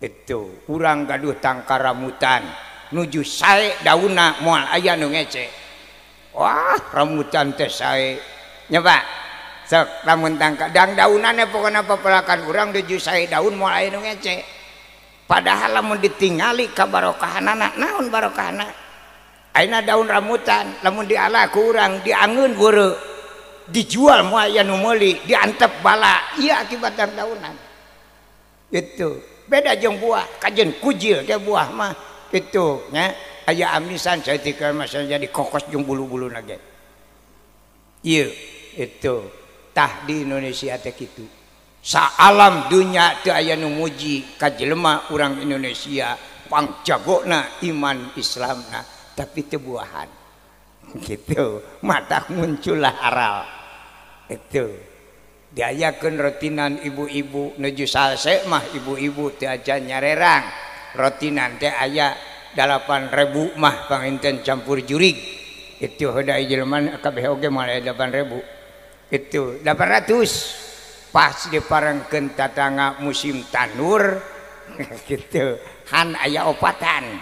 itu urang gaduh tangkaramutan nuju sae daunna moal aya nu ngece wah rambutan teh sae nyoba sok lamun tangka dang daunanna pokona papelakan urang nuju sae daun moal aya nu ngece padahal lamun ditingali ka barokahanana naon barokahna ayeuna daun rambutan lamun diala ku urang diangeun weureu dijual moal aya nu meuli diantep bala ieu akibat daunan itu beda jeung buah kajen kujil teh buah mah itu nya aya amisan saeutik masalah jadi kokos jeung bulu-bulu nage ieu itu tah di Indonesia teh kitu saalam dunya teu aya nu muji ka jelema urang Indonesia pangjagona iman Islamna tapi teu buahan gitu matak muncullah aral itu diayakeun rotinan ibu-ibu nuju salse mah ibu-ibu teu aja nyarerang rotinan teh aya 8.000 mah panginten campur jurig itu hodai jelema kabeh oge moal 8.000 itu 800 pas diparengkeun tatangga musim tanur gitu han aya opatan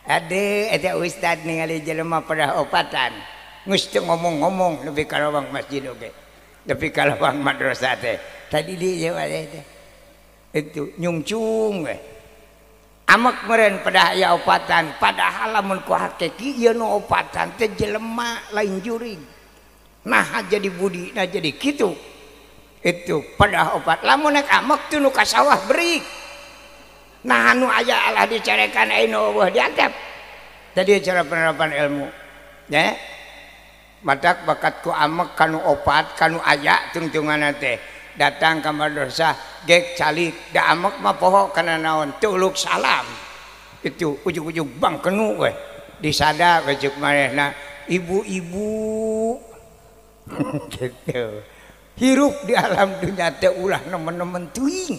ade eta ustad ningali jelema pada opatan Geus teu ngomong-ngomong nepi ka lawang masjid oge. Nepi ka lawang madrasah teh. Tadi dia teh. Itu nyungcung we. Amek meureun pada aya opatan, padahal lamun ku hakiki ieu nu opatan teh jelema lain jurig. Nah jadi budina jadi kitu. Itu pada opat lamun nek amek teh nu ka sawah berik. Nah anu aya Allah dicarekan anu eueuh diantep. Tadi cara penerapan ilmu. Ya. Matak bakat ku amek kanu opat kanu aya tungtunganna teh. Datang ka madrasah gek calik da amek mah poho kana naon tuluk salam. Itu ujug-ujug bang kenu we. Disada we ceuk manehna ibu-ibu. Gitu. Hirup di alam dunia teh ulah nemen-nemen teuing.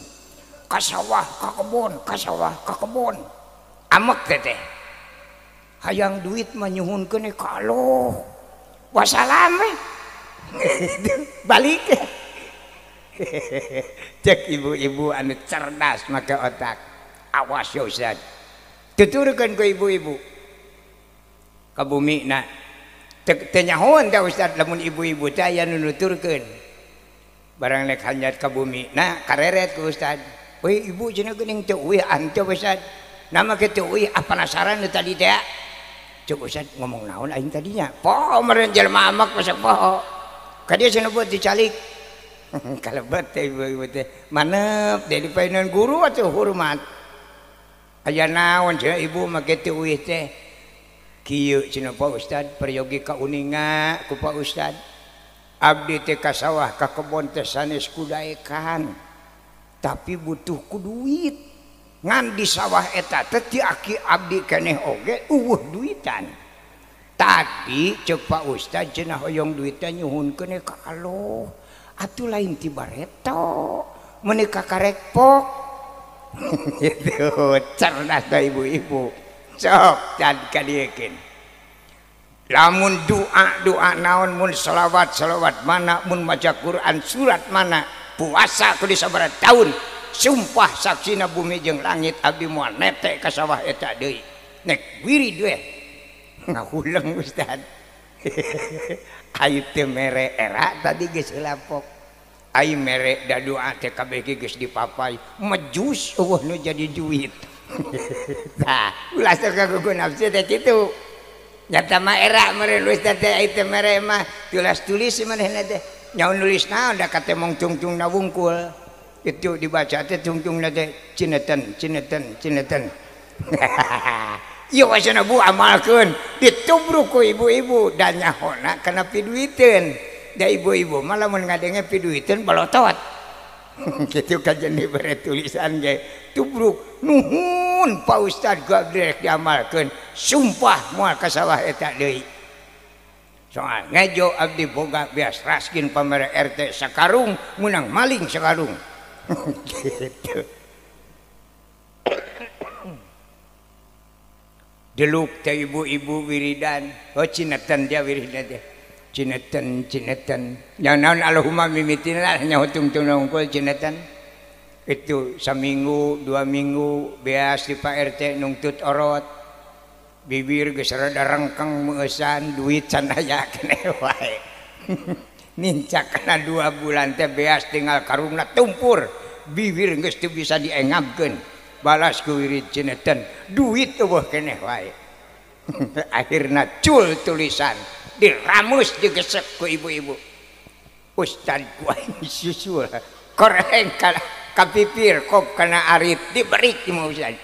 Ka sawah ka kebon, ka sawah ka kebon. Amek teh. Hayang duit mah nyuhunkeun ka Allah. Wassalam we. Balik. Cek ibu-ibu anu cerdas make otak. Awas ya Ustaz. Tuturkeun ku ibu-ibu. Ka bumi na. Teu nyahoan teh Ustaz lamun ibu-ibu teh aya nu nuturkeun. Barang nek hanyat ka bumi na kareret ku Ustaz. Weh ibu cenah geuning teu eueuh ante Ustaz. Nama ke teu eueuh penasaran tadi teh. Cuk Ustaz ngomong naon aing tadinya? Poho meureun jelema amak masak poho. Ka dieu cenah buat dicalik. Kalebet teh ibu-ibu teh. Manep jadi paenan guru atuh hormat. Aya naon cenah ibu make teu eueuh teh? Kieu cenah Pak Ustaz peryogi ka uninga ku Pak Ustaz. Abdi teh ka sawah ka kebon teh sanes kudaekan. Tapi butuh ku duit. Ngan di sawah eta teh ti aki abdi keneh oge eueuh duitan. Tadi ceuk Pak Ustaz cenah hoyong duit teh nyuhunkeun ka Allah. Atuh lain ti bareto, meuni ka karekpok. Itu cerdas da ibu-ibu. Sok dan kadiekeun. Lamun doa naon mun selawat mana mun maca Quran surat mana puasa kudu sabaraha taun sumpah saksina bumi jeung langit abdi moal nete ka sawah eta deui nek wirid we ngahuleng Ustaz. Ayu teu mere era tadi geus lapok ai mere da doa teh kabeh geus dipapai mejus eueuh nu jadi duit. Tah ulah sok kagugu nafsu teh kitu. Nyata mah era meureun Ustaz teh ai teh mere mah tulis manehna teh. Nyaun nulis naon da kate mong tungtungna wungkul. Itu dibaca teh tungtungna teh cineten. Ieu wasana Bu amalkeun ditubruk ku ibu-ibu dan nyahona kana piduiteun. Da ibu-ibu mah lamun ngadenge piduiteun balotot. Kitu kajenni bere tulisan ge tubruk nuhun Pak Ustaz gabrek diamalkeun sumpah moal ka sawah eta deui. Soal ngejo abdi boga bias raskin pamere RT sakarung menang maling sakarung. Gitu. Deluk teh ibu-ibu wiridan, cinetan dia wiridan teh. Cinetan. Yang naon Allahumma mimitina hanya tungtung nungkul cinetan. Itu saminggu, 2 minggu beas di Pak RT nungtut orot. Bibir geus rada rengkeng meusan duit can aya keneh wae. Nincak kana 2 bulan teh beas tinggal karungna tumpur. Bibir geus teu bisa diengabkeun. Balas ku wirid cinetan, duit eueuh keneh wae. Akhirna cul tulisan, diramus digesek ku ibu-ibu. Ustaz ku aing susul. Koreng ka pipir kop kana arit diberi ti Ustaz.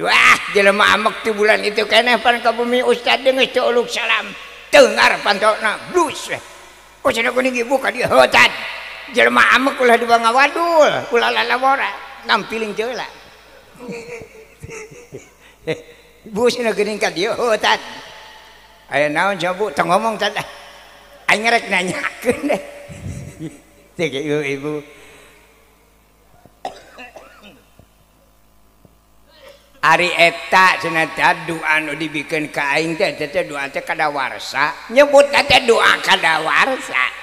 Wah, jelema amek ti bulan itu keneh pan ka bumi Ustaz geus teu uluk salam. Teungar pantokna blus. Oh cenah kuning ibu ka dieu Ustaz. Jelema amek ulah dibangga wadul, ulah lalawora, nampiling ceula. Bu cenah geuning ka dieu Ustaz. Aya naon coba tong ngomong tah. Aing rek nanyakeun deh. Teh ibu. Ari eta cenah teh doa anu dibikeun ka aing teh doa teh kadawarsa nyebutna teh doa kadawarsa.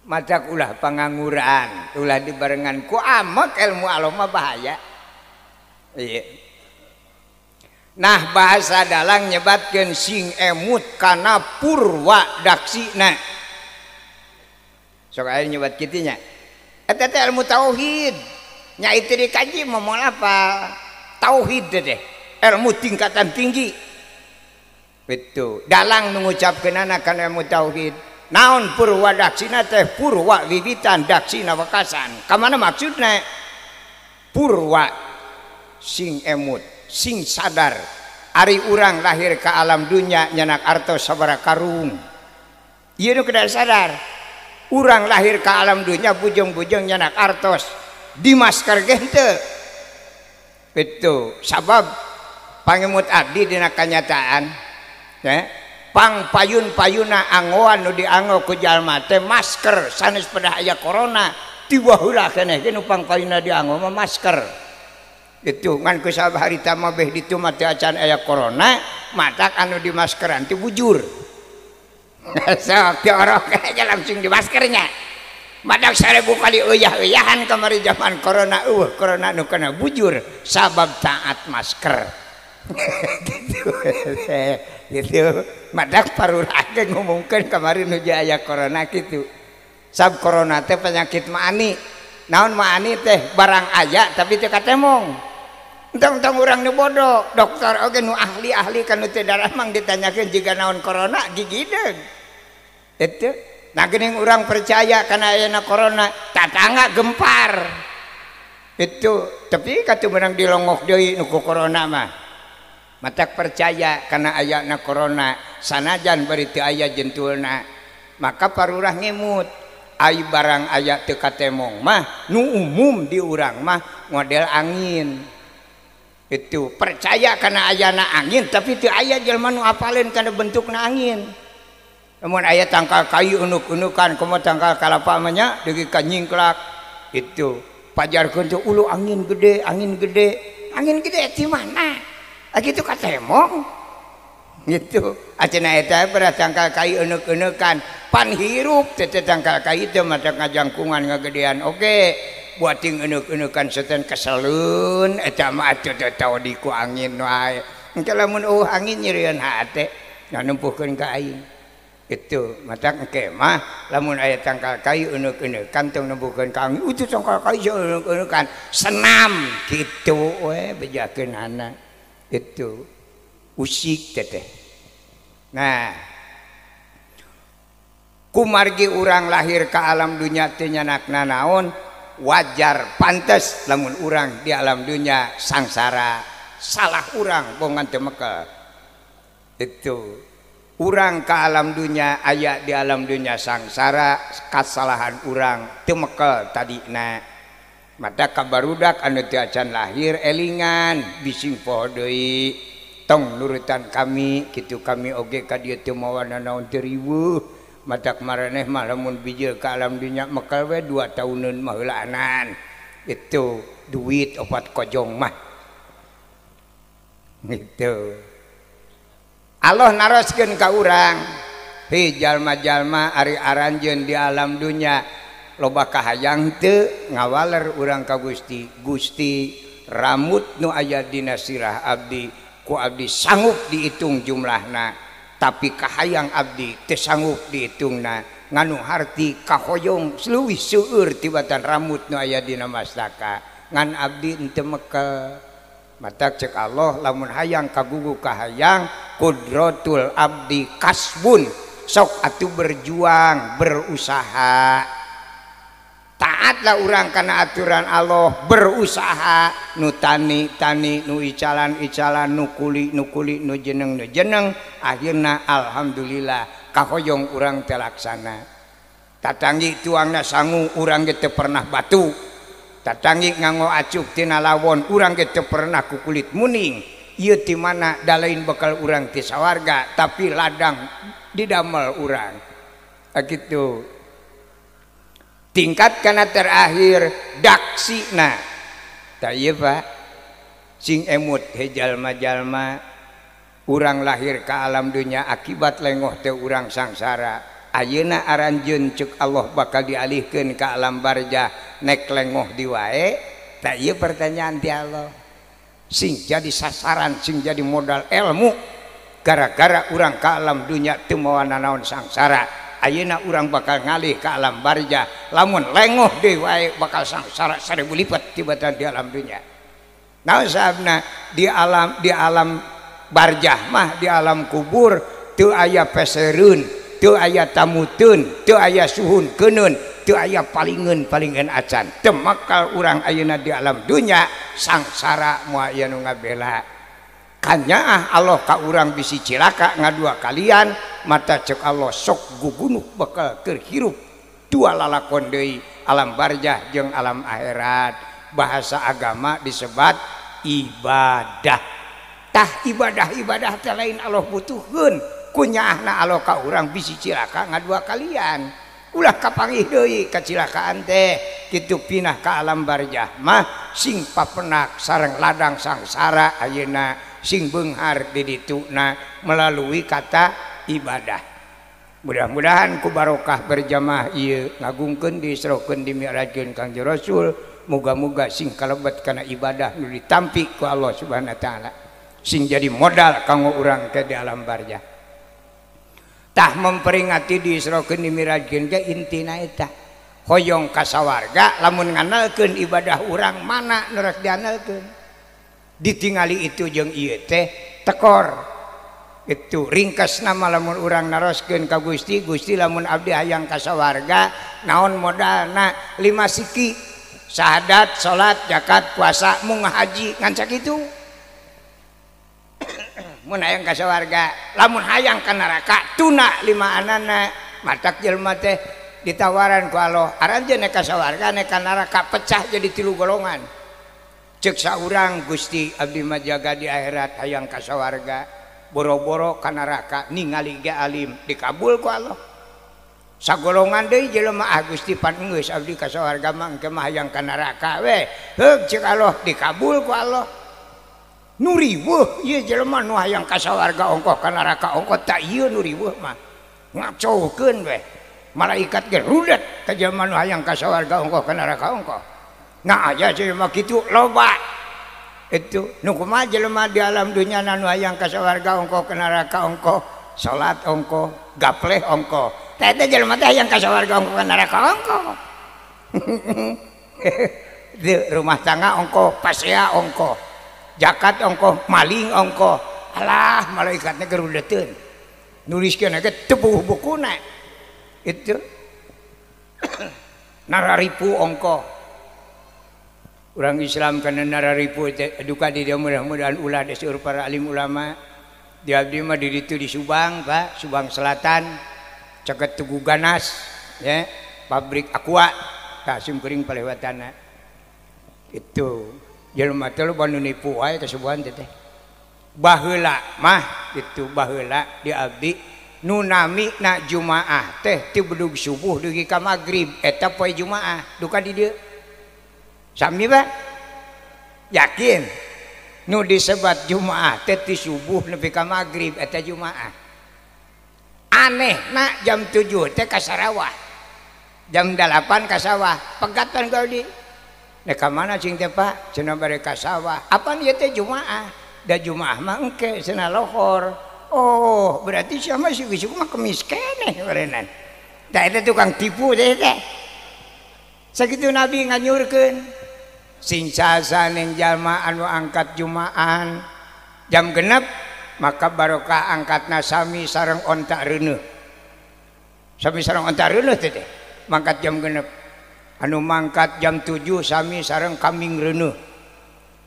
Macak ulah pangangguran ulah dibarengan ku amek ilmu Allah mah bahaya. Ieu Nah bahasa dalang nyebatkeun sing emut kana purwa daksina. Sok aya nyebat kitu nya. Eta teh ilmu tauhid. Nya itu dikaji moal apa? Tauhid teh. Ilmu tingkatan tinggi. Betul. Dalang mengucapkeunana kana ilmu tauhid. Naon purwa daksina teh? Purwa wiwitan daksina wekasan. Ka mana maksudna? Purwa sing emut, sing sadar ari urang lahir ke alam dunia nyanak artos sabara karung. Ieu nu kudu sadar. Urang lahir ke alam dunia bujung-bujung nyanak artos di masker gente. Betul. Sabab pangemut abdi dina kanyataan pang payun-payuna anggoan nu dianggo ku jalma teh masker sanes pada aya corona tiba heula keneh nu pang payunna dianggo mah masker. Itu ngan ku saharita mah beh ditu mah teh acan aya corona matak anu di maskeran teh bujur. Sok diorok aja langsung di maskernya. Madak 1000 kali uyah-uyahan kamari zaman corona corona nu kana bujur sabab taat masker. Gitu madak parurah ge ngomongkeun kamari nu aya corona kitu. Sab corona teh penyakit maani. Naon maani teh barang aya tapi teu katemong. Entang-entang urang nu bodoh, dokter oge nu ahli-ahli kanu teu darah mang ditanyakeun jiga naon corona gigideung. Itu nah geuning urang percaya kana ayeuna corona tatangga gempar. Itu tapi katu menang dilongok deui nu ku corona mah. Matak percaya kana ayana corona sanajan bari teu aya jentulna. Maka parurah ngemut. Ai barang aya teu katemong mah nu umum di urang mah model angin. Itu percaya karena ayana angin tapi teu aya jelema nu apaleun kana bentukna angin. Lamun aya tangkal kayu unuk-unukan kumaha tangkal kalapa mah nya deugi ka nyingklak itu pajarkeun teh ulu angin gede di mana? Kitu katemong. Gitu. Acenah eta berat tangkal kayu unuk-unukan pan hirup teh tangkal kayu teh mah ngajangkungan ngagedean oge. Buating enek-enekan seten keseleun eta mah atuh teu di ku angin wae. Engke lamun angin nyeureun hate numpuhkeun ka aing. Itu matak engke mah lamun aya tangkal kayu enek-enekan tong numpuhkeun ka angin itu tangkal kayu enek-enekan senam kitu we bejakeunana. Itu usik teh. Nah kumargi urang lahir ka alam dunya teh nyanakna naon? Wajar pantes lamun urang di alam dunia sangsara salah urang bongan teu mekel. Itu urang ka alam dunia aya di alam dunia sangsara kasalahan urang teu mekel tadina. Mata kabarudak anu teu acan lahir elingan bising poho deui tong nurutan kami kitu kami oge ka dieu teu mawana naon teu riweuh. Matak maraneh mah lamun bijil ka alam dunya mekel we 2 tahuneun mah heulaanan. Itu duit 4 kojong mah. Gitu. Allah naroskeun ka urang, "Hei jalma-jalma ari aranjeun di alam dunya loba kahayang teu ngawaler urang ka Gusti. Gusti rambut nu aya dina sirah abdi ku abdi sanggup dihitung jumlahna. Tapi kahayang abdi teu sanggup dihitungna nganu harti kahoyong leuwih seueur tibatan rambut nu aya dina mastaka ngan abdi teu mekel. Matak cek Allah lamun hayang kagugu kahayang kudratul abdi kasbun sok atuh berjuang berusaha. Taatlah urang kana aturan Allah berusaha nu tani nu icalan nu kuli nu jeneng akhirna alhamdulillah kahoyong urang teh laksana. Tatanggi tuangna sangu urang ge teu pernah batu. Tatanggi nganggo acuk tina lawon urang ge teu pernah ku kulit muning. Ieu ti mana dalain bekal urang ti sawarga tapi ladang didamel urang. Kitu. Tingkat kana terakhir daksina. Tak ieu Pak. Sing emut he jalma-jalma urang lahir ka alam dunya akibat lengoh teh urang sangsara. Ayeuna aranjeun ceuk Allah bakal dialihkeun ka alam barzah nek lengoh di wae. Tak ieu pertanyaan ti Allah. sing jadi sasaran sing jadi modal ilmu gara-gara urang ka alam dunya teu mawa nanaon sangsara ayeuna urang bakal ngalih ka alam barja lamun lengoh deui wae bakal sangsara 1000 lipat tibatan di alam dunya. Naon sababna di alam barjah mah di alam kubur teu aya pesereun, teu aya tamuteun, teu aya suhunkeun, teu aya palingeun acan. Teu makal urang ayeuna di alam dunya sangsara moal aya nu ngabela. Kanyaah Allah ka urang bisi cilaka ngadua kalian mata cek Allah sok gugunuk bakal terhirup dua lalakon deui alam barjah jeung alam akhirat. Bahasa agama disebat ibadah. Tah ibadah teh lain Allah butuhkeun kunyaahna Allah ka urang bisi cilaka ngadua kalian. Ulah kapangih deui kacilakaan teh kitu pinah ka alam barjah mah sing papenak sareng ladang sangsara ayeuna sing beunghar di dituna melalui kata ibadah. Mudah-mudahan ku barokah berjamaah ieu ngagungkeun diisrokeun dimi'rajkeun Kangjeng Rasul. Moga-moga sing kalebet kana ibadah nu ditampi ku Allah Subhanahu wa taala sing jadi modal kanggo urang teh di alam barjah. Tah memperingati diisrokeun dimirajkeun ge intina eta hoyong ka sawarga lamun nganalkeun ibadah urang mana nu rek dianalkeun. Ditingali itu jeung ieu teh tekor. Itu ringkasna lamun urang naroskeun ka Gusti, Gusti lamun abdi hayang ka sawarga naon modalna 5 siki. Syahadat, salat, zakat, puasa, mung haji ngan sakitu. Mun hayang ka sawarga, lamun hayang ka neraka tuna 5 anana. Matak jelema teh ditawaran ku Allah, aranjeun ka sawarga nek ka neraka pecah jadi 3 golongan. Cek saurang Gusti abdi mah jaga di akhirat hayang ka sawarga, boro-boro ka neraka ningali ge alim dikabul ku Allah. Sagolongan deui jelema Gusti pan geus abdi ka sawarga mah engke mah hayang ka neraka we heug cek Allah dikabul ku Allah. Nu riweuh ieu jelema nu hayang ka sawarga ongkoh ka neraka ongkoh tak ieu nu riweuh mah ngacokeun we malaikat ge rudet ka jelema nu hayang ka sawarga ongkoh ka neraka ongkoh. Nah aja jelema kitu loba itu nu kumaha jelema di alam dunya nu hayang ka sawarga ongkoh ka neraka ongkoh salat ongkoh gapleh ongkoh. Tete jelema teh hayang ka sawarga ongkoh ka neraka ongkoh. Di rumah tangga ongkoh, pasea ongkoh, zakat ongkoh, maling ongkoh. Alah malaikatna gerudeteun. Nuliskeun ge teu bukuna. Itu nararipu ongkoh. Urang Islam kana nararipu teh duka di dia mudah-mudahan ulah disuruh para alim ulama. Di abdi mah di ditu di Subang, Pak, Subang Selatan. Caket Tugu Ganas ya pabrik aqua tak simkuring palewatana itu jelema teh loba nu nipu wae kasubuhan teh baheula mah itu baheula di abdi nu nami na jumaah teh ti bedug subuh dugi ka magrib eta poe jumaah duka di dieu sami Pak yakin nu disebat jumaah teh ti subuh nepi ka magrib eta jumaah. Aneh nak jam 7 teh ka sarawah jam 8 ka sawah pegatan kau di nek ka mana cing teh Pak cenah bare ka sawah apaan ieu teh jumaah da jumaah mah engke cenah lohor. Oh berarti sia mah si geus mah kemis keneh barenan da eta tukang tipu teh sakitu Nabi nganyurkeun sing sasaning jalma anu angkat jumaahan jam 6 maka barokah angkatna sami sareng ontak reuneuh. Sami sareng ontak reuneuh teh mangkat jam 6. Anu mangkat jam 7 sami sareng kambing reuneuh.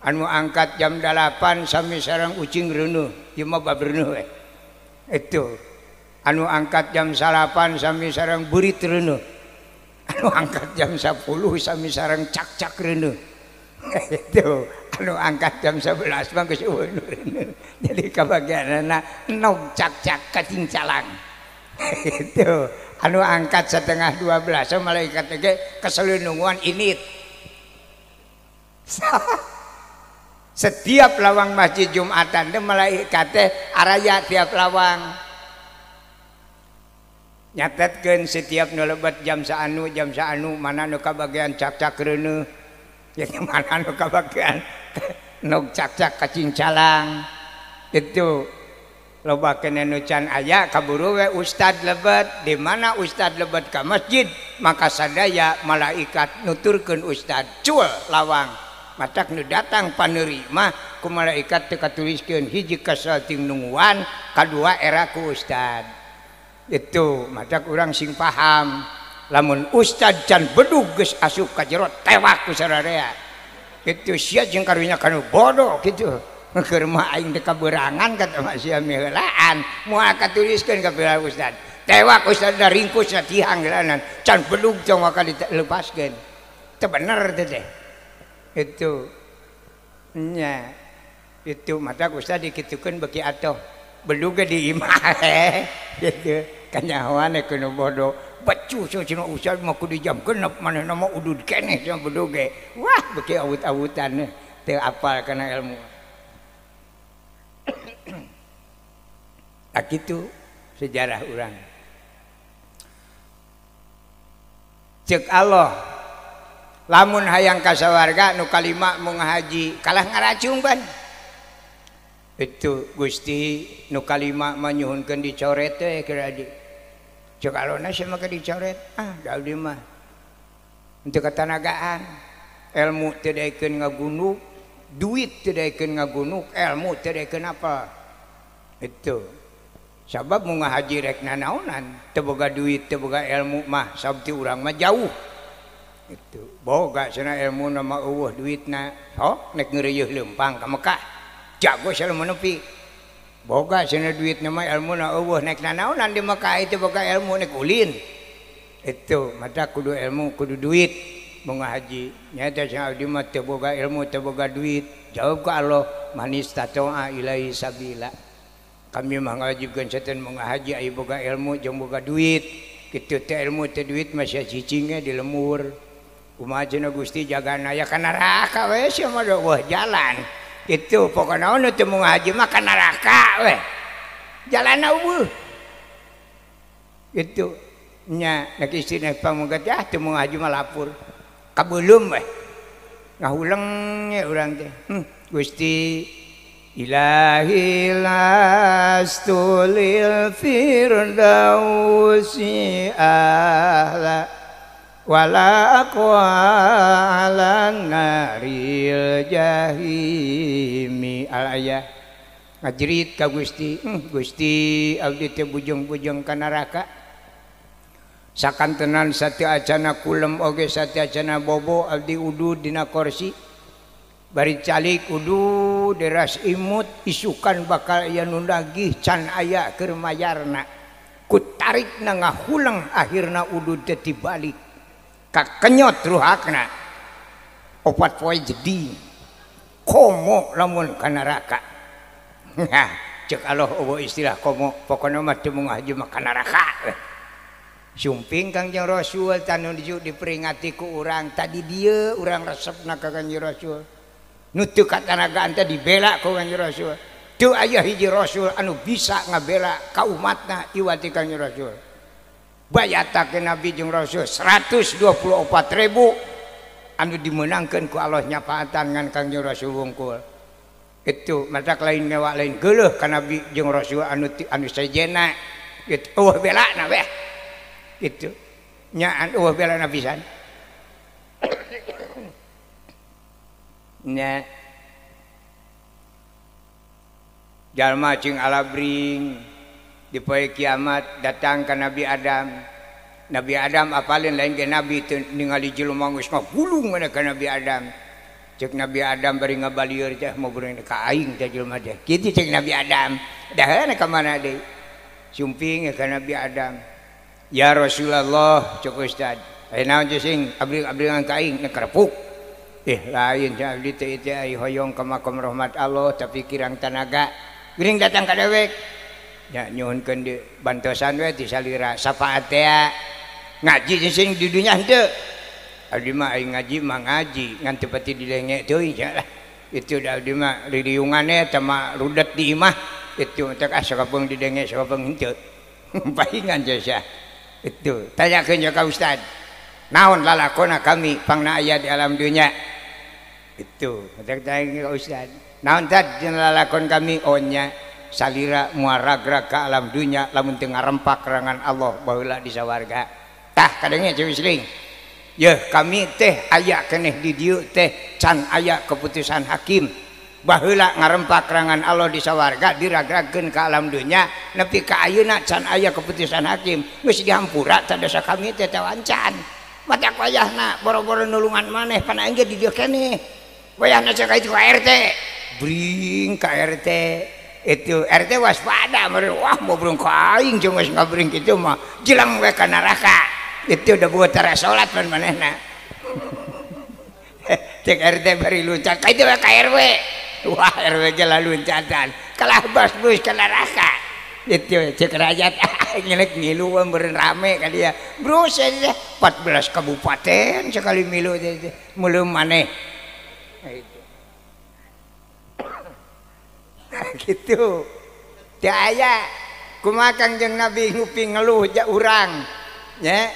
Anu angkat jam 8 sami sareng ucing reuneuh. Ieu mah bab reuneuh we. Itu. Anu angkat jam 8 sami sareng beurit reuneuh. Anu angkat jam 10 sami sareng cak-cak reuneuh. Itu. Anu angkat jam 11 mah geus eueuh reuneuh. Jadi kabagianna nog cak-cak kacincalang. Itu anu angkat setengah 12 malaikat ge keselunungan init. Setiap lawang masjid Jumatan teh malaikat teh araya tiap lawang. Nyatetkeun setiap nu lebat jam saanu mana nu kabagian cak-cak reuneuh. Yang mana nu kabagian nog cak-cak kacincalang itu loba kene nu can aya kaburu we ustad lebet di mana ustad lebet ka masjid maka sadaya malaikat nuturkeun ustad cul lawang matak nu datang panerima ku malaikat teu katuliskeun hiji kasalting nungguan kadua era ku ustad itu matak urang sing paham lamun ustad can bedug geus asup ka jero tewak ku sararea itu sia jeung karunya kanu bodoh kitu keur mah aing teh kaberangan kata mak sia meulaan moal katuliskeun ka pila ustad tewak ustad da ringkus tihang gelanan can bedug jong maka dilepaskeun teu bener teh itu nya itu mata ustad dikitukeun beki atoh bedug di imah gitu kanyahoan kudu bodoh bacu cenah ustad mah kudu jam genep manehna mah udud keneh cenah bedug wah beki awut-awutan teu apal kana ilmu tak itu sejarah urang cek Allah lamun hayang kasawarga nu kalima mau ngahaji kalah ngaracung ban itu Gusti nu kalima manyuhunkeun dicoret teh keur adi cek alona sia mah dicoret da abdi mah henteu katanagaan ilmu teu daekeun ngagunuk duit teu daekeun ngagunuk ilmu teu daekeun apa itu sabab mau ngahaji rek nanaonan teu boga duit teu boga ilmu mah sabti urang mah jauh itu boga cenah ilmu na mah eueuh duitna sok nek ngeureuyeuh leumpang ka Mekah jago cenah menepi boga cenah duitna mah ilmu na eueuh nek nanaonan di Mekah itu boga ilmu nek ulin itu mata kudu ilmu kudu duit mau ngahaji nyata cenah abdi mah teu boga ilmu teu boga duit jawab ka Allah manis tatoa ilaihi sabila kami mah ngajibkeun setan mau ngahaji aya boga ilmu jeung boga duit kitu teh ilmu teh duit masih cicingnya di lemur kumaha cenah Gusti jagana aya ka neraka we sia mah weuh jalan kitu pokona nu teu mau ngahaji mah ka neraka we jalanna eueuh kitu nya nek istina pamungkat ya teu mau ngahaji mah lapur kabeulum we ngahuleng nya urang teh Gusti Ilahi lastulil firdausi ahla wala aqwa ala naril jahimi al-ayah ngajrit ka Gusti Gusti abdi teh bujung-bujung ka neraka sakantenan sateu acana kulem oge sateu acana bobo abdi udud dina kursi bari calik kudu deras imut isukan bakal aya nu dagih can aya keur mayarna ku tarikna ngahulang akhirna udud teh tibalik ka kenyot ruhakna 4 poe jadi komo lamun ka neraka nah cek Allah eueuh istilah komo pokona mah teu mau ngahaji mah ka neraka sumping Kangjeng Rasul tanu diperingati ku urang tadi dieu urang resepna ka Kangjeng Rasul nu teu katanagaan teh dibela ku Kanjeng Rasul teu aya hiji rasul anu bisa ngabela ka umatna iwati Kanjeng Rasul bayatakeun nabi jeung rasul 124.000 anu dimenangkeun ku Allah nyapaatan ngan Kanjeng Rasul wungkul itu matak lain mewah lain geuleuh ka nabi jeung rasul anu sejena kitu eueuh belana we kitu nya eueuh belana pisan nya jalma cing alabring di poe kiamat datang ka Nabi Adam apalin lain ke Nabi teu ningali jelema geus ngagulung mana ka Nabi Adam cek Nabi Adam bari ngabalieur teh mau beurang ka aing teh jelema teh kitu cek Nabi Adam dahareuna ka mana deui sumping ka Nabi Adam ya Rasulullah cek ustad aya naon teh sing abri-abringan ka aing nekrepuk lain abdi teh itu ai hoyong ka makom rahmat Allah tapi kirang tenaga geuning datang ka dewek nya nyuhunkeun di bantosan we ti salira sapaat teh ngaji sing di dunya henteu abdi mah ai ngaji mah ngaji ngan teu pati dilenge teuing lah itu da abdi mah ririungane teh mah rudet di imah itu teh asakapeung didenge sakapeung henteu paingan jasa itu tanyakeun ka ustad naon lalakona kami pangna aya di alam dunya Itu tadi ka Ustaz. Naon tad lalakon kami onya salira muaragrag ka alam dunya lamun teu ngarempak rangan Allah baheula di sawarga. Tah kadenge Cewis Ling. Yeuh kami teh aya keneh di dieu teh can aya keputusan hakim. Baheula ngarempak rangan Allah di sawarga diragragkeun ka alam dunya nepi ka ayeuna can aya keputusan hakim geus dihampura tadasa kami teh tawancan. Mata wayahna boro-boro nulungan maneh pana engge di dieu keneh. Wayahna cek itu ka RT. Bring ka RT. Itu RT waspada meureun wah mau brung ka aing jeung geus ngabring kitu mah jelang we ka neraka. Itu udah buat tara salat pan manehna. Cek RT bari luncat ka itu we ka RW. Wah RW ge laluncatan kalah bas bus ka neraka. Itu cek rakyat ngelek ngilu meureun rame ka dia. Bro saya 14 kabupaten sekali milu meuleum maneh. Gitu daya kumaha Kangjeng Nabi nguping ngeluh ja urang nya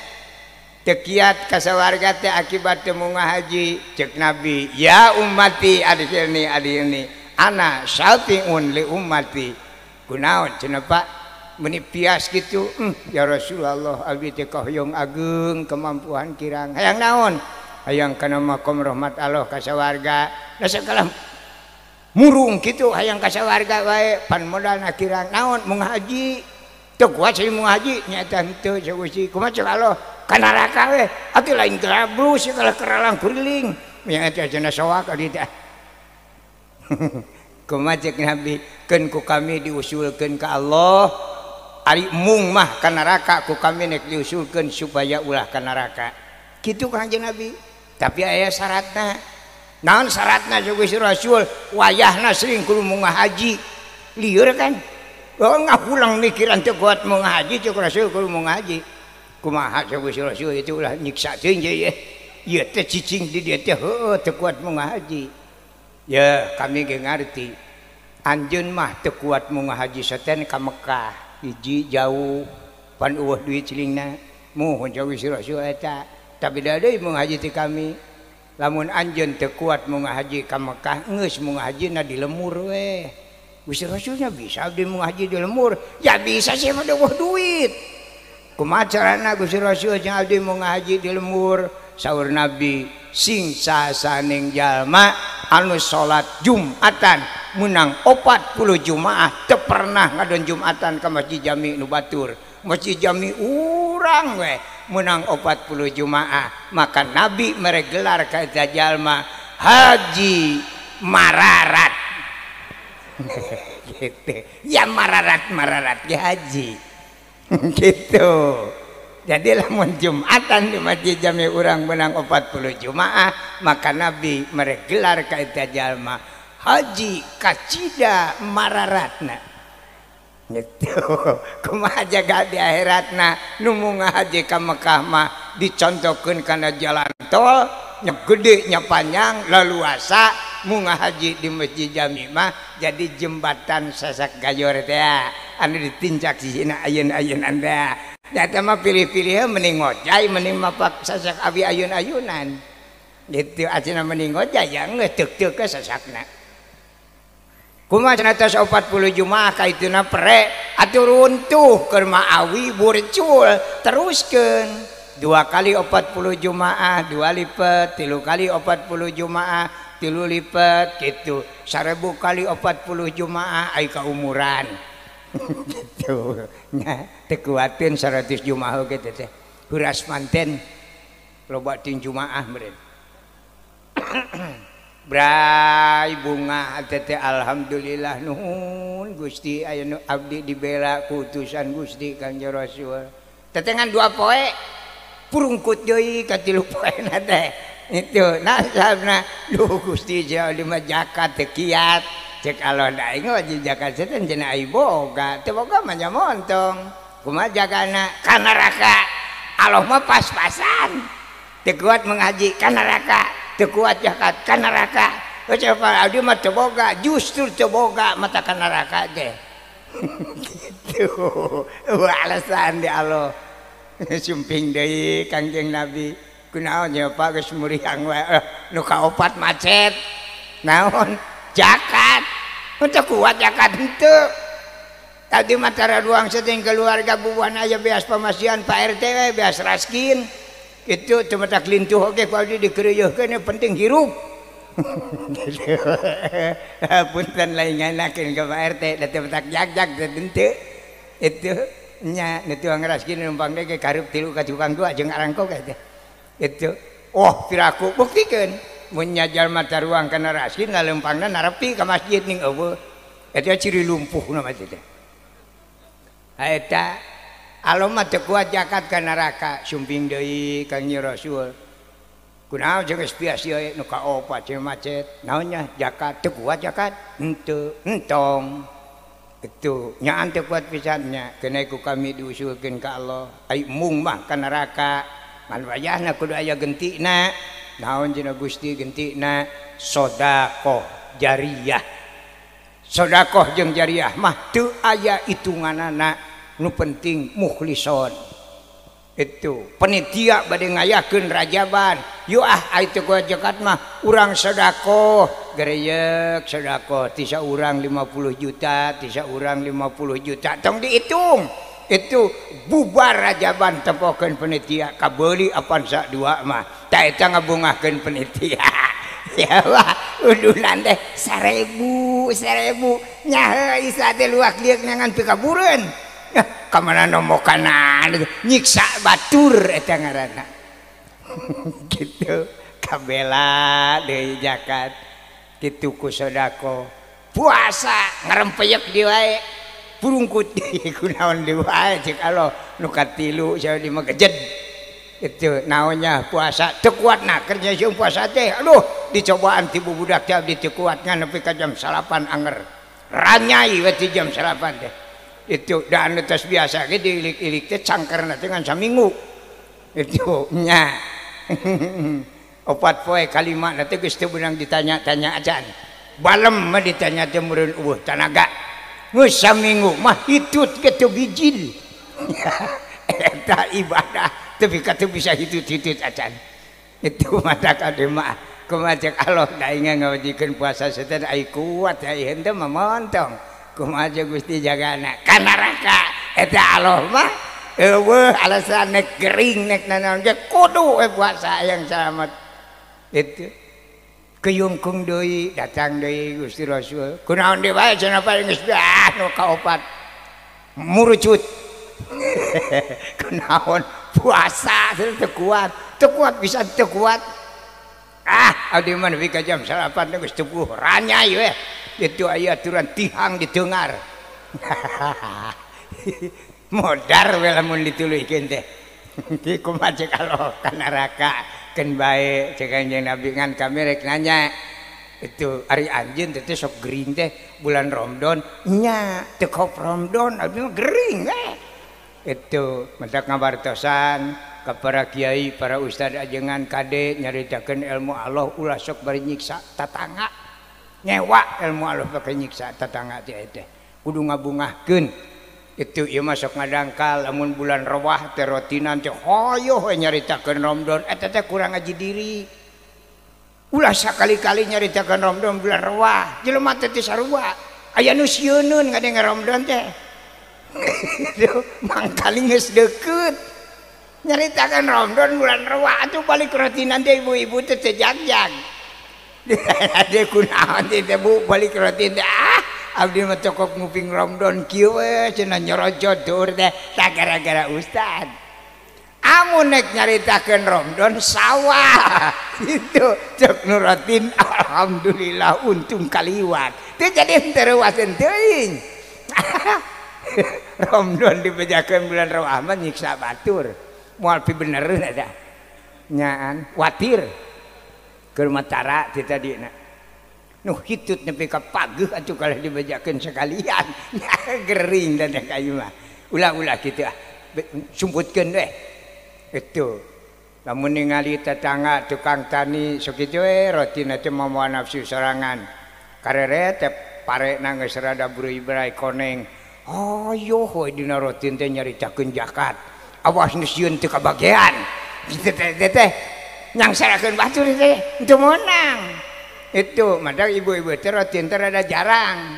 tekiat ka sawarga teh akibat teu munggah haji cek Nabi ya ummati adilni ana syafi'un li ummati kunaon cenah Pak meuni pias kitu ya Rasulullah abdi teh kahoyong ageung kemampuan kirang hayang naon hayang kana makom rahmat Allah ka sawarga da sakalah murung gitu hayang ka sawarga wae pan modalna kirang naon munggah haji teu kuat sih munggah haji nyata henteu saeusi kumaha cek Allah ka neraka we atuh lain kelablus kalah keralang kuriling nya eta cenah soak ari teh kumaha cek Nabi keun ku kami diusulkeun ka Allah ari mung mah ka neraka ku kami nek diusulkeun supaya ulah ka neraka kitu Kanjeng Nabi tapi aya syaratna. Naon syaratna Gusti Rasul wayahna sering kudu munggah haji lieur kan ngapulang mikiran teu kuat munggah haji cek Rasul kudu munggah haji kumaha Gusti Rasul itu ulah nyiksa teuing ye ieu teh cicing di dieu teh heueuh teu kuat munggah haji ya kami ge ngarti anjeun mah teu kuat munggah haji saten ka Mekah hiji jauh pan eueuh duit cilingna muhun Gusti Rasul eta tapi da deui munggah haji ti kami lamun anjeun teu kuat munggah haji ka Mekah geus munggah hajina di lemur we Gusti Rasulnya bisa abdi munggah haji di lemur ya bisa sih mah eueuh duit kumaha carana Gusti Rasul jeung abdi munggah haji di lemur saur Nabi sing sasaning jalma anu salat Jumatan menang 40 Jumaah teu pernah ngadon Jumatan ka Masjid Jami nu batur Masjid Jami urang we menang 40 Jumaah maka Nabi meregelar ka eta jalma haji mararat gitu ya mararat ge haji gitu jadi lamun Jumatan di Masjid Jami urang menang 40 Jumaah maka Nabi meregelar ka eta jalma haji kacida mararatna gitu kumaha jaga di akhiratna nu munggah haji ka Mekah mah dicontohkeun kana jalan tol nya gede nya panjang leluasa munggah haji di Masjid Jami mah jadi jembatan sasak gayor teh anu ditincak sisina ayeun-ayeunan teh eta mah pilih-pilih mending ngojay mending mapak sasak abi ayun-ayunan gitu ayeuna mending ngojay ya geus teuk-teuk ke sasakna kumaha cenah tos 40 Jumaah ka ituna pere atuh runtuh keur maawi burcul teruskeun 2 kali 40 Jumaah 2 lipat 3 kali 40 Jumaah 3 lipat gitu 1000 kali 40 Jumaah ai kaumuran gitu nya teu kuateun 100 Jumaah oge teh huras manten loba ting Jumaah meureun Bray bunga tete alhamdulillah nuhun Gusti aya nu abdi dibela ku utusan Gusti Kangjeng Rasul tetengan 2 poe purungkut deui ka 3 poena teh itu nah sabna duh Gusti jauh di majakat teu kiat cek alon aing mah di jakat setan cenah ai boga teu boga mah nya montong kumaha jagana ka neraka Allah mah pas-pasan teu kuat mengaji ka neraka teu kuat jakat ka neraka coba abdi mah teu boga justru teu boga mata ka neraka teh gitu alasan di Allah sumping deui Kangjeng Nabi kunaon ya Pak geus muriang wae nu kaopat macet naon zakat teu kuat zakat henteu tadi matara ruang setting keluarga bubuhan aya beas pamasian Pak RT we beas raskin itu cuma tak lintuh oke kalau dikeureuyeukkeun penting hirup punten lain nganakeun ka Pak RT da teu tak jag-jag teu itu nya nu tuang raskin numpang ge karup 3 ka tukang 2 jeung arangko teh itu oh piraku buktikeun mun nya jalma taruang kana raskin ngalempangna narepi ka masjid ning eueuh eta ciri lumpuhna mah teh eta aloma teu kuat zakat ka neraka sumping deui ka Nyi Rasul kunaon jeung geus biasa nu kaopat jeung macet naonnya zakat teu kuat zakat henteu entong itu nyaan teu kuat pisannya keneh ku kami diusulkeun ka Allah ai mung mah ka neraka man wayahna kudu aya gentina naon cenah Gusti gentina sedekah jariyah sedekah jeung jariyah mah teu aya hitunganana nu penting mukhlison itu panitia bade ngayakeun rajaban yu itu ku zakat mah urang sedekah gereyeuk sedekah ti saurang 50 juta ti saurang 50 juta tong dihitung itu bubar rajaban tempokeun panitia kabeuli apan sak dua mah ta eta ngabungahkeun panitia ya wah udunan teh 1000 nya heuh isa teh luak lieur ngangan pikabureun kamana nomokanan nyiksa batur eta ngaranna gitu kabela deui zakat kitu ku sedekah puasa ngarempeyek di wae purungkut kunaon di wae ceuk Allah nu katilu sae di magejed itu naonnya puasa teu kuatna kerja jeung puasa teh aduh dicobaan ti bubudak teh abdi teu kuat ngan nepi ka jam 8 anger ranyai we ti jam 8 teh itu dan tos biasa ge diilik-ilik teh cangkerna teh ngan saminggu itu nya 4 poe kalimatna teh geus teu beunang ditanya-tanya acan balem mah ditanya teh meureun eueuh tanaga geus saminggu mah hitut ge teu bijil eta ibadah tapi kata bisa hitut-hitut acan itu mata kade mah kumajak Allah da ingat ngawajikeun puasa setan ai kuat ai henteu mah montong kumaha Gusti jagana ka neraka eta Allah mah eueuh alasan nek gering nek nanaon ge kudu puasa yang selamat itu keyungkung deui datang deui Gusti Rasul kunaon deui bae cenah paling geus nu kaopat murucut kunaon puasa teu kuat bisa teu kuat abdi mah nepi ka jam 8 geus tubuh ranyai we itu aya aturan tihang diteungar modar we lamun dituluykeun teh di kumaha cek Allah ka neraka keun bae cek Kanjeng Nabi ngan kami rek nanya itu ari anjeun teh sok gering teh bulan Ramadan nya teu kop Ramadan abdi mah gering we itu mentak ngabartosan ka para kiai para ustad ajengan kade nyaritakeun ilmu Allah ulah sok bari nyiksa tatangga nyewa ilmu Allah pakai nyiksa tatangga teh teh kudu ngabungahkeun itu ieu mah sok ngadangkal lamun bulan Rawah teh rotinan teh hoyo we nyaritakeun Ramadan eta teh kurang ngaji diri ulah sakali-kali nyaritakeun Ramadan bulan Rawah jelema teh sarua aya nu sieunun ngadenge Ramadan teh mangkali geus deukeut nyaritakeun Ramadan bulan Rawah atuh balik rotinan teh ibu-ibu teh jag-jag ade kunaon teh Bu balik rotin teh abdi mah cokok nguping Ramadan kieu we cenah nyorojo dur teh gara-gara ustad amun nek nyaritakeun Ramadan sawah itu cok nurutin alhamdulillah untung kaliwat teu jadi tereuaseun teuing Ramadan dibejakeun bulan Rawah mah nyiksa batur moal pi benereun eta nyaan watir keur matara ti tadina nu hitut nepi ka pageuh atuh kalau dibejakeun sekalian gering dan kayu mah ulah-ulah kitu sumputkeun we itu lamun ningali tetangga tukang tani sok kitu we rotina teh momoan nafsu sorangan karere teh parekna geus rada burai-burai koneng ayo we dina rotin teh nyaritakeun zakat awas nu sieun teu kabagean kitu teh nyangsarakeun batur teh teu meunang. Itu madang ibu-ibu teh rutin teh rada jarang.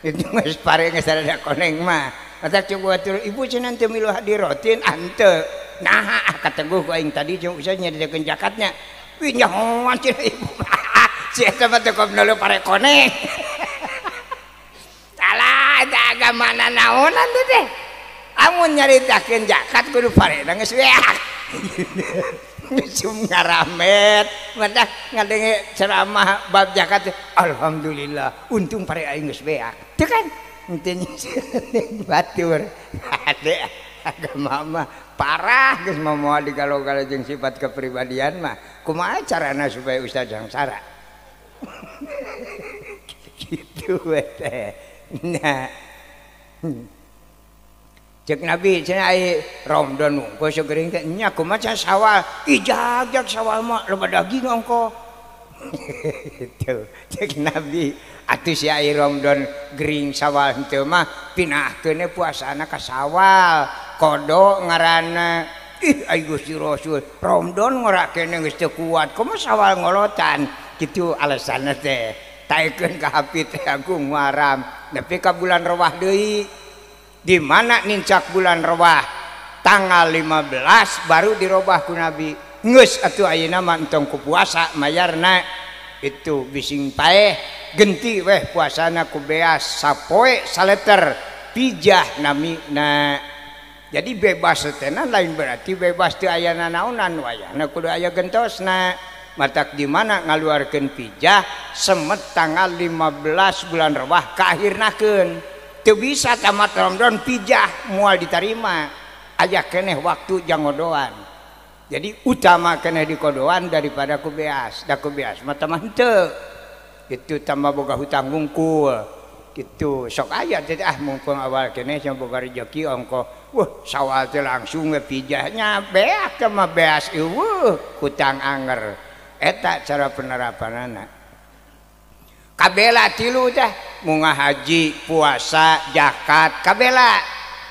Itu geus pare geus rada koneng mah. Matak coba batur ibu cenah teu milu hadir rutin henteu. Nah kateguh ku aing tadi jeung usah nyadikeun jakatnya. Wih nyahoan cenah ibu. Si eta mah teu kopna pare koneng. Alah eta agama naonan teh teh. Amun nyaritakeun zakat kudu parena geus weak. Sum ngaramet, madah ngadenge ceramah bab zakat. Alhamdulillah, untung pare aing geus weak. Teu kan? Henteu batur. Ade agama mah parah geus momoal digalo-galo jeung sifat kepribadian mah. Kumaha carana supaya ustaz sangsara? Gitu teh. Nah, cek Nabi cenah ai Ramadan ungko segering teh nya kumaha sawal ijag-jag sawal mah loba daging ongko. Itu cek Nabi atuh si ai Ramadan gering sawal henteu mah pinahkeun puasana ka sawal kodo ngaranna ih ai Gusti Rasul Ramadan ngorakeun geus teu kuat kumaha sawal ngolotan kitu alasanna teh taekeun ka hapit teh agung waram nepi ka bulan Rewah deui. Di mana nincak bulan Rewah tanggal 15 baru dirobah ku Nabi. Geus atuh ayeuna mah entong ku puasa mayarna itu bising paeh genti weh puasana ku beas sapoe saleter pijah namina. Jadi bebas teh lain berarti bebas teu aya naonan wayahna kudu aya gentosna. Matak di mana ngaluarkeun pijah semet tanggal 15 bulan Rewah kaahirnakeun. Teu bisa tamat Ramadan pijah moal ditarima. Aya keneh waktu jangodoan. Jadi utama keneh dikodoan daripada kubeas. Da kubeas mah tah henteu. Kitu tambah boga hutang wungkul. Kitu sok aya teh mumpung awal keneh cenah boga rezeki ongko. Wah, sawal teh langsung we pijahnya beak teh mah beas eueuh hutang anger. Eta cara penerapanana. Kabela tilu teh munga haji, puasa, zakat, kabela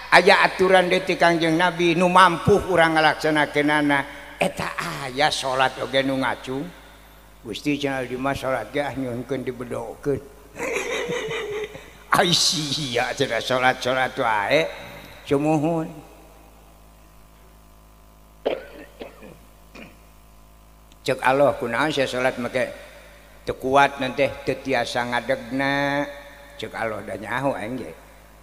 aya aturan deui ti Kangjeng Nabi nu mampu urang ngalaksanakeunana. Eta aya salat oge nu ngacung. Gusti cenah di mah salat ge nyuhunkeun dibedokeun. Ai sia cenah salat-salat wae. Sumuhun. Cek Allah kunaon sia salat make teu kuat nanti teu tiasa ngadegna. Cek Allah da nyaho aing ge.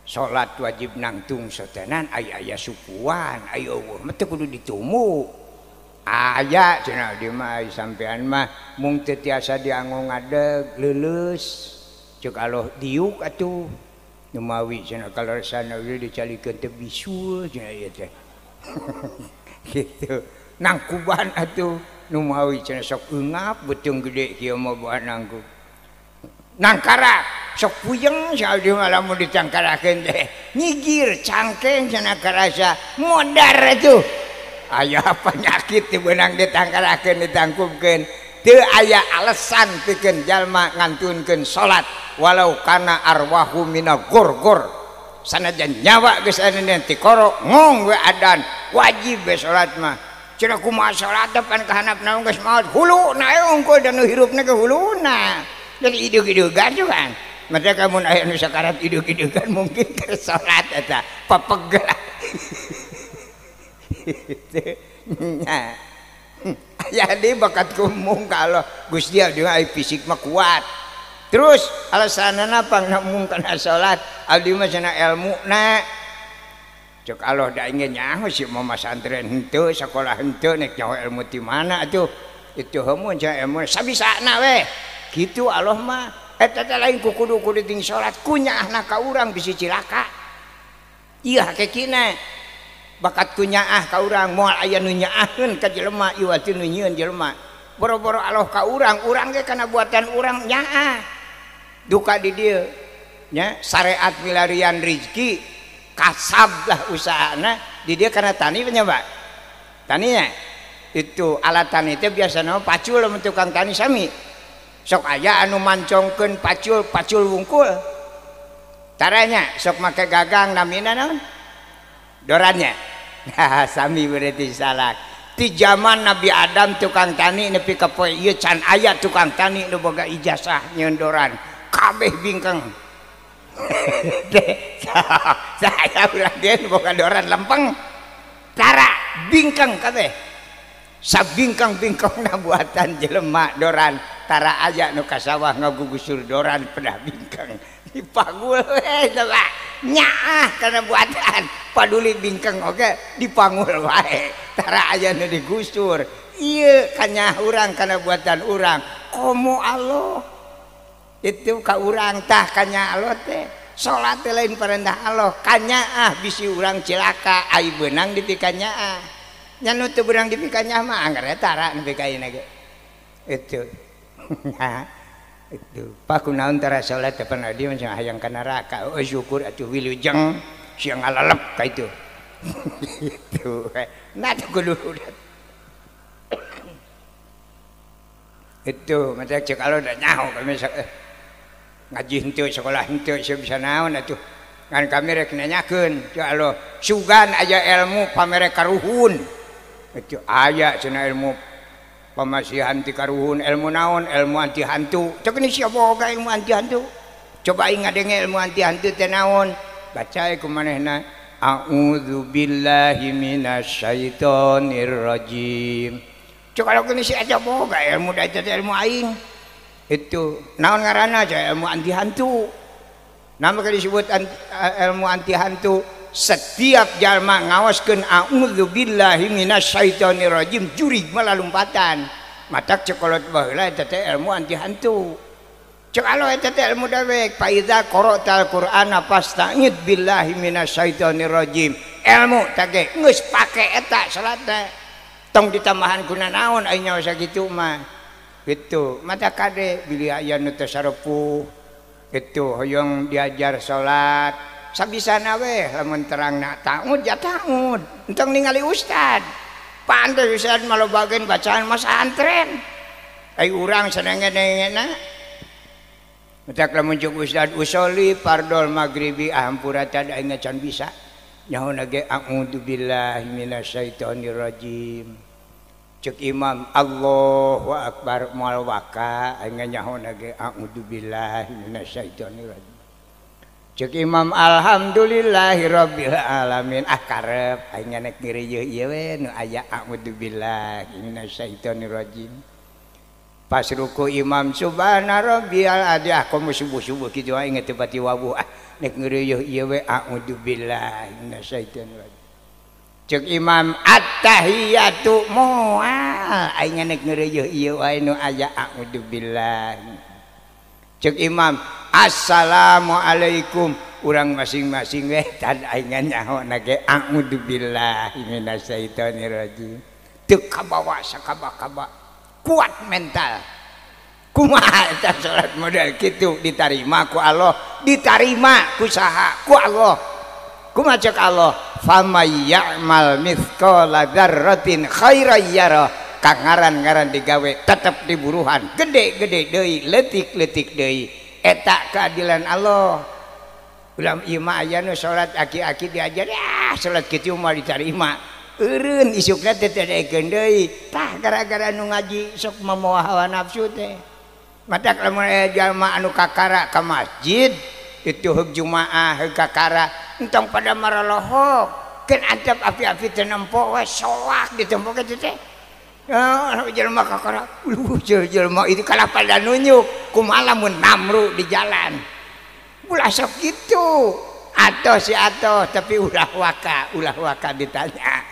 Salat wajib nangtung sotenan aya sukuan, aya eueuh mah teu kudu ditumu. Aya cenah di mah sampean mah mung teu tiasa dianggo ngadeg leuleus. Cek Allah diuk atuh. Numawi cenah kalaresana we dicalikeun teu bisul cenah ieu teh. Gitu. Nangkuban atuh. Numawi cenah sok eungap beuteung gede kieu mah bawa nangku. Nangkara sok puyeng saal dieu lamun ditangkarakeun teh. Nyigir cangkeng cenah karasa modar atuh. Aya penyakit ti beunang ditangkarakeun ditangkupkeun. Teu aya alasan pikeun jalma ngantunkeun salat walau kana arwahu mina gor-gor. Sanajan nyawa geus aya ti korok ngong we adan wajib we salat mah. Cenah kumaha salat pan kahanapna geus maot huluna ongko dan hirupna ke huluna. Jadi idug-idugan juga kan. Maka kamu aya nu sakarat idug-idugan mungkin ke salat eta papeg lah. Nya. Aya di bakat kumung kalau Gusti dia ai fisik mah kuat. Terus alasanna pangna mung kana salat abdi mah cenah ilmuna. Cek Allah da ingin nyaho si mama santren henteu sakola henteu nek nyaho ilmu ti mana atuh itu heumun cenah ilmu sabisana we kitu Allah mah eta teh lain kudu ting salat kunyaahna ka urang bisi cilaka ieu hakikina bakat kunyaah ka urang moal aya nu nyaahkeun ka jelema ieu atuh nu nyieun jelema boro-boro Allah ka urang ge kana buatan urang nyaah duka di dieu nya syariat milarian rezeki kasab lah usahana di dia karena tani punya Pak taninya itu alat tani itu biasanya pacul lamun tukang tani sami sok aya anu mancongkeun pacul wungkul caranya sok make gagang namina naon dorannya sami berarti salah Ti zaman Nabi Adam tukang tani nepi ka poe ieu can aya tukang tani nu boga ijazah nyendoran kabeh bingkeng. Saya ulah dia boga doran lempeng tara bingkeng kabeh. Sabingkang-bingkangna buatan jelema doran tara aya nu ka sawah ngagugusur doran pedah bingkeng dipangul we tah nyaah kana buatan paduli bingkeng oge dipangul wae tara aya nu digusur ieu kanya urang kana buatan urang komo Allah itu ka urang tah kanya Allah teh salat teh lain perintah Allah kanyaah bisi urang cilaka ai beunang di pikanyaah nya nu teu beunang di pikanyaah mah anggar tara nepi ka ieu ge itu itu pakunaon tara salat depan dia macam hayang ka neraka oh syukur atuh wilujeng siang ngalalep ka itu itu nah kudu itu macam cek alo da nyaho kami ngaji henteu sekolah henteu sia bisa naon atuh ngan kami rek nanyakeun cek alo sugan aya ilmu pamere karuhun itu aya cenah ilmu pamasihan ti karuhun ilmu naon ilmu anti hantu cek ni sia boga ilmu anti hantu coba ingat dengan ilmu anti hantu teh naon baca ku manehna a'udzu billahi minasyaitonir rajim cek kalau kini sia aja boga ilmu da itu ilmu aing itu naon ngaranna aja ilmu anti hantu nama disebut ilmu anti hantu setiap jalma ngawaskeun a'udzubillahi minasyaitonir rajim jurig malalumpatan matak cekolot baheula eta teh ilmu anti hantu cek alo eta teh ilmu dawek fa iza qara'tal qur'ana fasta'id billahi minasyaitonir rajim ilmu tage geus pake eta salat teh tong ditambahan kuna naon aya nyawa sakitu mah gitu mata kade bilih aya nu teu sarepuh gitu hoyong diajar salat sabisana we lamun terangna taud ya taud entong ningali ustad pandai ustad malobakeun bacaan mas antren ai urang senenge-nengena metak lamun cuk ustad usoli fardol maghribi ahampura tad aing can bisa nyaho ge a'udzu billahi minasyaitonir rajim cek imam Allahu akbar moal waka aing nyaho ge a'udzu billahi minasyaitonir rajim cek imam alhamdulillahirabbil alamin karep aing nek ngireuh ieu we nu aya a'udzubillahi minasyaitonir rajim pas ruku imam subhana rabbiyal a'la komo subuh-subuh kitu aing teu pati wabuh nek ngireuh ieu we a'udzubillahi minasyaitonir rajim cek imam at-tahiyatu moal aing nek ngireuh ieu wae nu aya a'udzubillahi cek imam assalamualaikum urang masing-masing we tad aing nyaho nage a'udzubillahi minasyaitonir rajim teu kabawa sakaba-kaba kuat mental kumaha eta salat model kitu ditarima ku Allah ditarima ku saha ku Allah kumaha cek Allah famay ya'mal mithqala dzarratin khairan yara kang ngaran-ngaran digawe tetep diburuhan gede-gede deui leutik-leutik deui eta keadilan Allah ulam ieu mah aya nu salat aki-aki diajar ya salat kitu mah ditarima eureun isukna teh tedekeun deui tah gara-gara nu ngaji sok mamoah hawa nafsu teh matak lamun aya jalma anu kakara ka masjid itu heug jumaah heug kakara entong pada maralohok keun antep api-api teh nempo we soak ditempo kitu teh jelma kakara jelma itu kalah pada nunjuk kumaha lamun namru di jalan ulah sok gitu atoh si atoh tapi ulah waka ditanya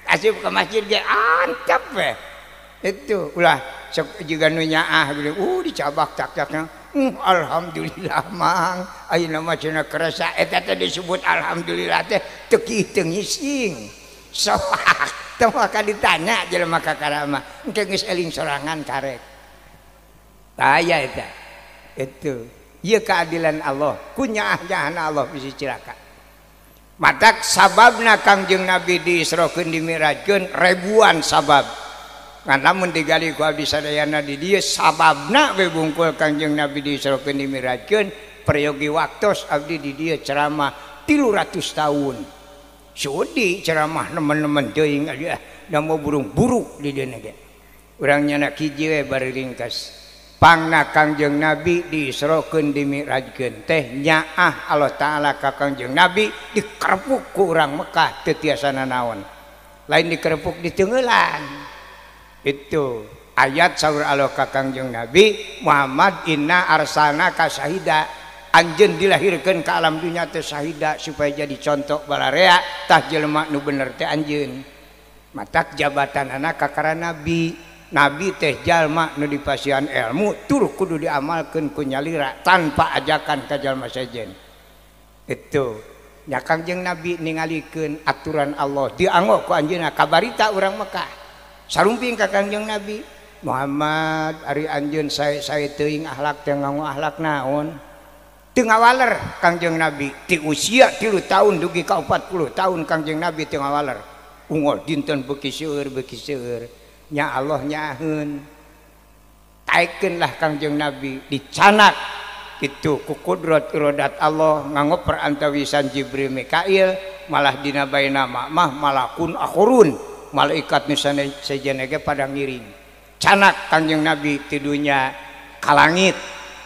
asip ke masjid ge antep we itu ulah sok juga nu nyaah dicabak tak-takna alhamdulillah mang ayeuna mah cenah kerasa eta teh disebut alhamdulillah teh teu kieu teu ngising soak teu maka ditanya jelema kakara mah engke geus eling sorangan karek aya eta itu ieu keadilan Allah kunyaah-nyaahna Allah bisi cilaka matak sababna Kangjeng Nabi diisrokeun dimirajkeun ribuan sabab ngan lamun digali ku abdi sadayana di dieu sababna we bungkul Kangjeng Nabi diisrokeun dimirajkeun prayogi waktos abdi di dieu ceramah 300 tahun sudi ceramah nemen-nemen teuing da mau burung-buruk di dieu ge urang nyana hiji we bari ringkas pangna Kangjeng Nabi diisrokeun dimi'rajkeun teh nyaah Allah taala ka Kangjeng Nabi dikerepuk ku urang Mekah teu tiasa nanaon lain dikerepuk di teungeulan itu ayat saur Allah ka Kangjeng Nabi Muhammad inna arsalnaka syahida anjeun dilahirkeun ka alam dunya teh syahida supaya jadi contoh balarea tah jelema nu bener teh anjeun matak jabatanana ka kara nabi nabi teh jalma nu dipasihan ilmu tur kudu diamalkeun ku nyalira tanpa ajakan ka jalma sejen itu nya Kangjeng Nabi ningalikeun aturan Allah dianggo ku anjeunna kabarita urang Mekah sarumping ka Kangjeng Nabi Muhammad ari anjeun sae teuing akhlak teh nganggo akhlak naon teu ngawaler Kangjeng Nabi ti usia 3 tahun dugi ka 40 tahun Kangjeng Nabi teu ngawaler ungol dinten beuki seueur nya Allah nyaheun taikeunlah Kangjeng Nabi dicanak kitu ku kudrat iradat Allah nganggo perantawisan Jibril Mikail malah dina baina mah malakun akhurun malaikat nu sajeuna ge pada ngiring canak Kangjeng Nabi ti dunya ka langit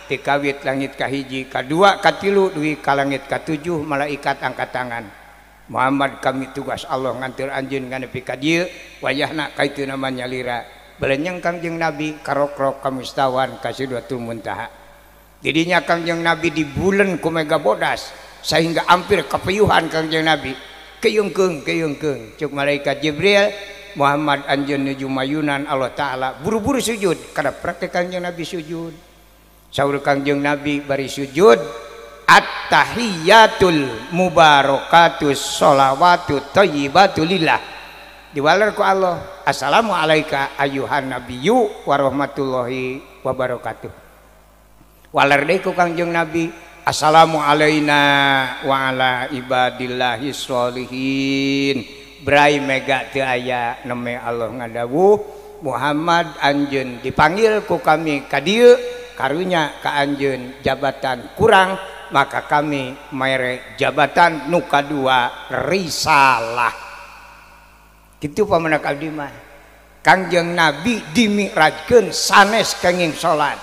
ti kawit langit kahiji kadua katilu dugi ka langit katujuh malaikat angkat tangan Muhammad kami tugas Allah ngantir anjeun nganepi ka dieu wayahna kaitu nama nyalira belenyang Kangjeng Nabi karokrok ka mustawan ka Sidratul Muntaha didinya Kangjeng Nabi di bulan ku mega bodas sehingga hampir kapeyuhan Kangjeng Nabi keyeungkeung cuk malaikat Jibril Muhammad anjeun nuju mayunan Allah taala buru-buru sujud kada praktek Kangjeng Nabi sujud saur Kangjeng Nabi bari sujud at-tahiyatul mubarakatus sholawatu thayyibatu lillah diwaler ku Allah assalamu alayka ayyuhan nabiyyu wa rahmatullahi wa barakatuh waler deui ku Kangjeng Nabi assalamu alaina wa ala ibadillahi sholihin brai mega teu aya neme Allah ngadawuh Muhammad anjeun dipanggil ku kami ka dieu karunya ka anjeun jabatan kurang maka kami mere jabatan nu kadua risalah kitu pamenak abdi mah Kangjeng Nabi dimi'rajkeun sanes kenging salat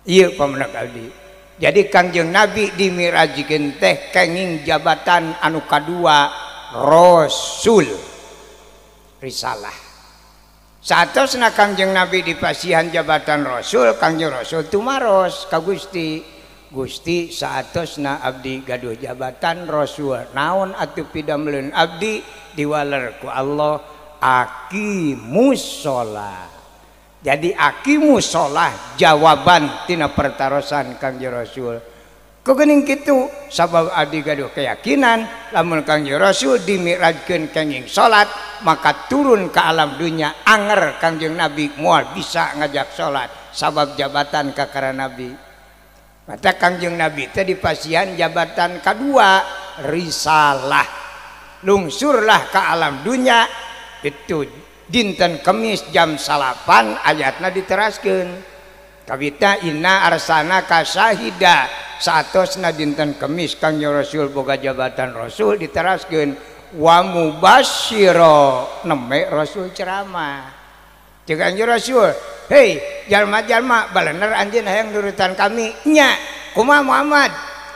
ieu pamenak abdi jadi Kangjeng Nabi dimi'rajkeun teh kenging jabatan anu kadua rasul risalah saatosna Kangjeng Nabi dipasihan jabatan rasul Kangjeng Rasul tumaros ka Gusti saatosna abdi gaduh jabatan rasul naon atuh pidameleun abdi diwaler ku Allah aqimus shalah jadi aqimus shalah jawaban tina pertarosan Kangjeng Rasul keuning kitu sabab abdi gaduh keyakinan lamun Kangjeng Rasul dimi'rajkeun kenging salat maka turun ke alam dunia anger Kangjeng Nabi moal bisa ngajak salat sabab jabatan ka kara Nabi mata Kangjeng Nabi teh dipasihan jabatan kedua risalah lungsurlah ke alam dunia itu dinten Kemis jam 8 ayatna diteraskeun kawita inna arsalnaka syahida saatosna dinten Kemis Kangjeng Rasul boga jabatan rasul diteraskeun wa mubasyira neme rasul ceramah jeung Kangjeng Rasul hei jalma-jalma balener anjeun hayang nurutan kami nya kumaha Muhammad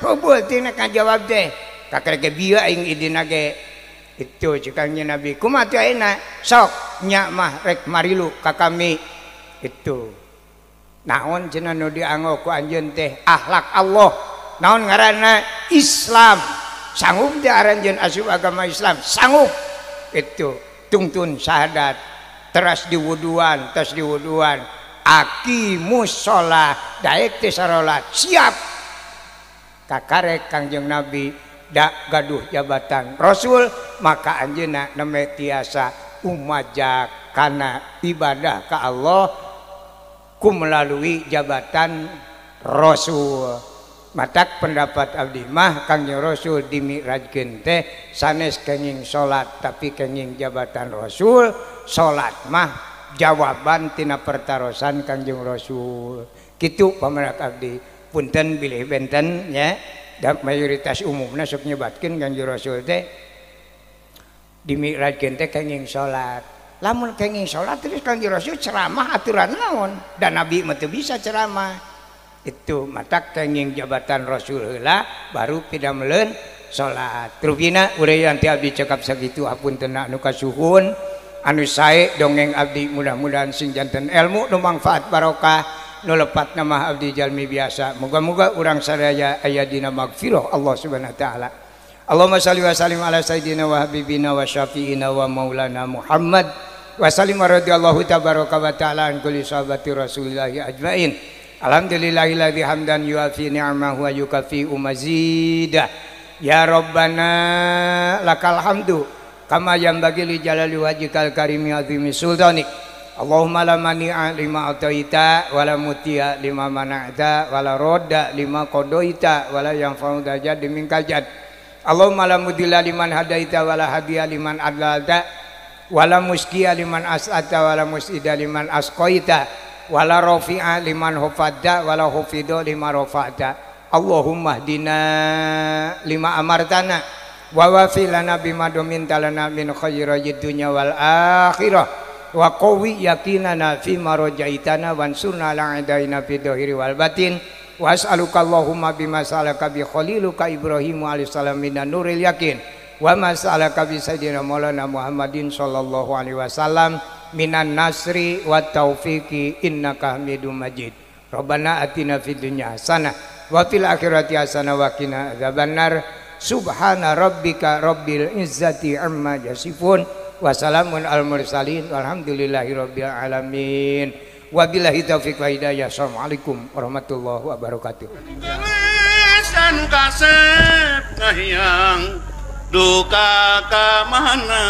hubul tina kajawab teh kakreke bieu aing idina ge itu cik Kangjeng Nabi kumaha teh ayeuna sok nya mah rek marilu ka kami itu naon cenah nu dianggo ku anjeun teh akhlak Allah naon ngaranna Islam sanggup teh aranjeun asup agama Islam sanggup itu tungtun syahadat teras diwuduan aqimus shalah daek teh sarolat siap kakarek Kangjeng Nabi da gaduh jabatan rasul maka anjeunna neme tiasa umajak kana ibadah ka Allah ku melalui jabatan rasul matak pendapat abdi mah Kangjeng Rasul dimi'rajkeun teh sanes kenging salat tapi kenging jabatan rasul salat mah jawaban tina pertarosan Kangjeng Rasul kitu pamarak abdi punten bilih benten nya da mayoritas umumna sok nyebatkeun Kangjeng Rasul teh dimi'rajkeun teh kenging salat. Lamun kenging salat terus Kanjeng Rasul ceramah aturan naon? Dan Nabi mah teu bisa ceramah. Itu mata kenging jabatan Rasul heula baru pidameleun salat. Rupina urang teh abdi cekap sakitu hapunten anu kasuhun anu sae dongeng abdi mudah-mudahan sing janten ilmu nu manfaat barokah nu lepat nama abdi jalmi biasa. Moga-moga urang sadaya aya dina magfirah Allah Subhanahu wa taala. Allahumma shalli wa sallim ala sayyidina wa habibina wa syafi'ina wa maulana Muhammad wa sallim radhiyallahu tabaraka wa ta'ala an kulli sahabati Rasulillah ajmain. Alhamdulillahilladzi hamdan yuafi ni'amahu wa yukafi mazidah. Ya Rabbana lakal hamdu kama yanbaghi li jalali wajhikal karimi azimi sultanik. Allahumma la mani'a lima ataita wala muti'a lima mana'ta wala rodda lima qadoita wala yanfa'u dajad minkal jad. Allahumma la mudilla liman hadaita wala hadiya liman adlalta wala muskiya liman as'ata wala musida liman asqaita wala rafi'a liman hufadda wala hufido liman rafa'ta. Allahumma hdina lima amartana wa wafilana bima dominta lana min khairid dunya wal akhirah wa qawi yakinana fi marajaitana wansurna ala adaina fi dhahiri wal batin wa as'aluka Allahumma bima salaka bi khaliluka Ibrahim alaihi salam minan nuril yakin wa ma salaka bi sayyidina maulana Muhammadin sallallahu alaihi wasallam minan nasri wat taufiqi innaka Hamidum Majid. Rabbana atina fid dunya hasanah wa fil akhirati hasanah wa qina adzabannar. Subhana rabbika rabbil izzati amma yasifun wa salamun al mursalin walhamdulillahi rabbil alamin. Wabillahi taufiq wa hidayah. Assalamualaikum warahmatullahi wabarakatuh. Dan kasep ngahiang duka ka mana.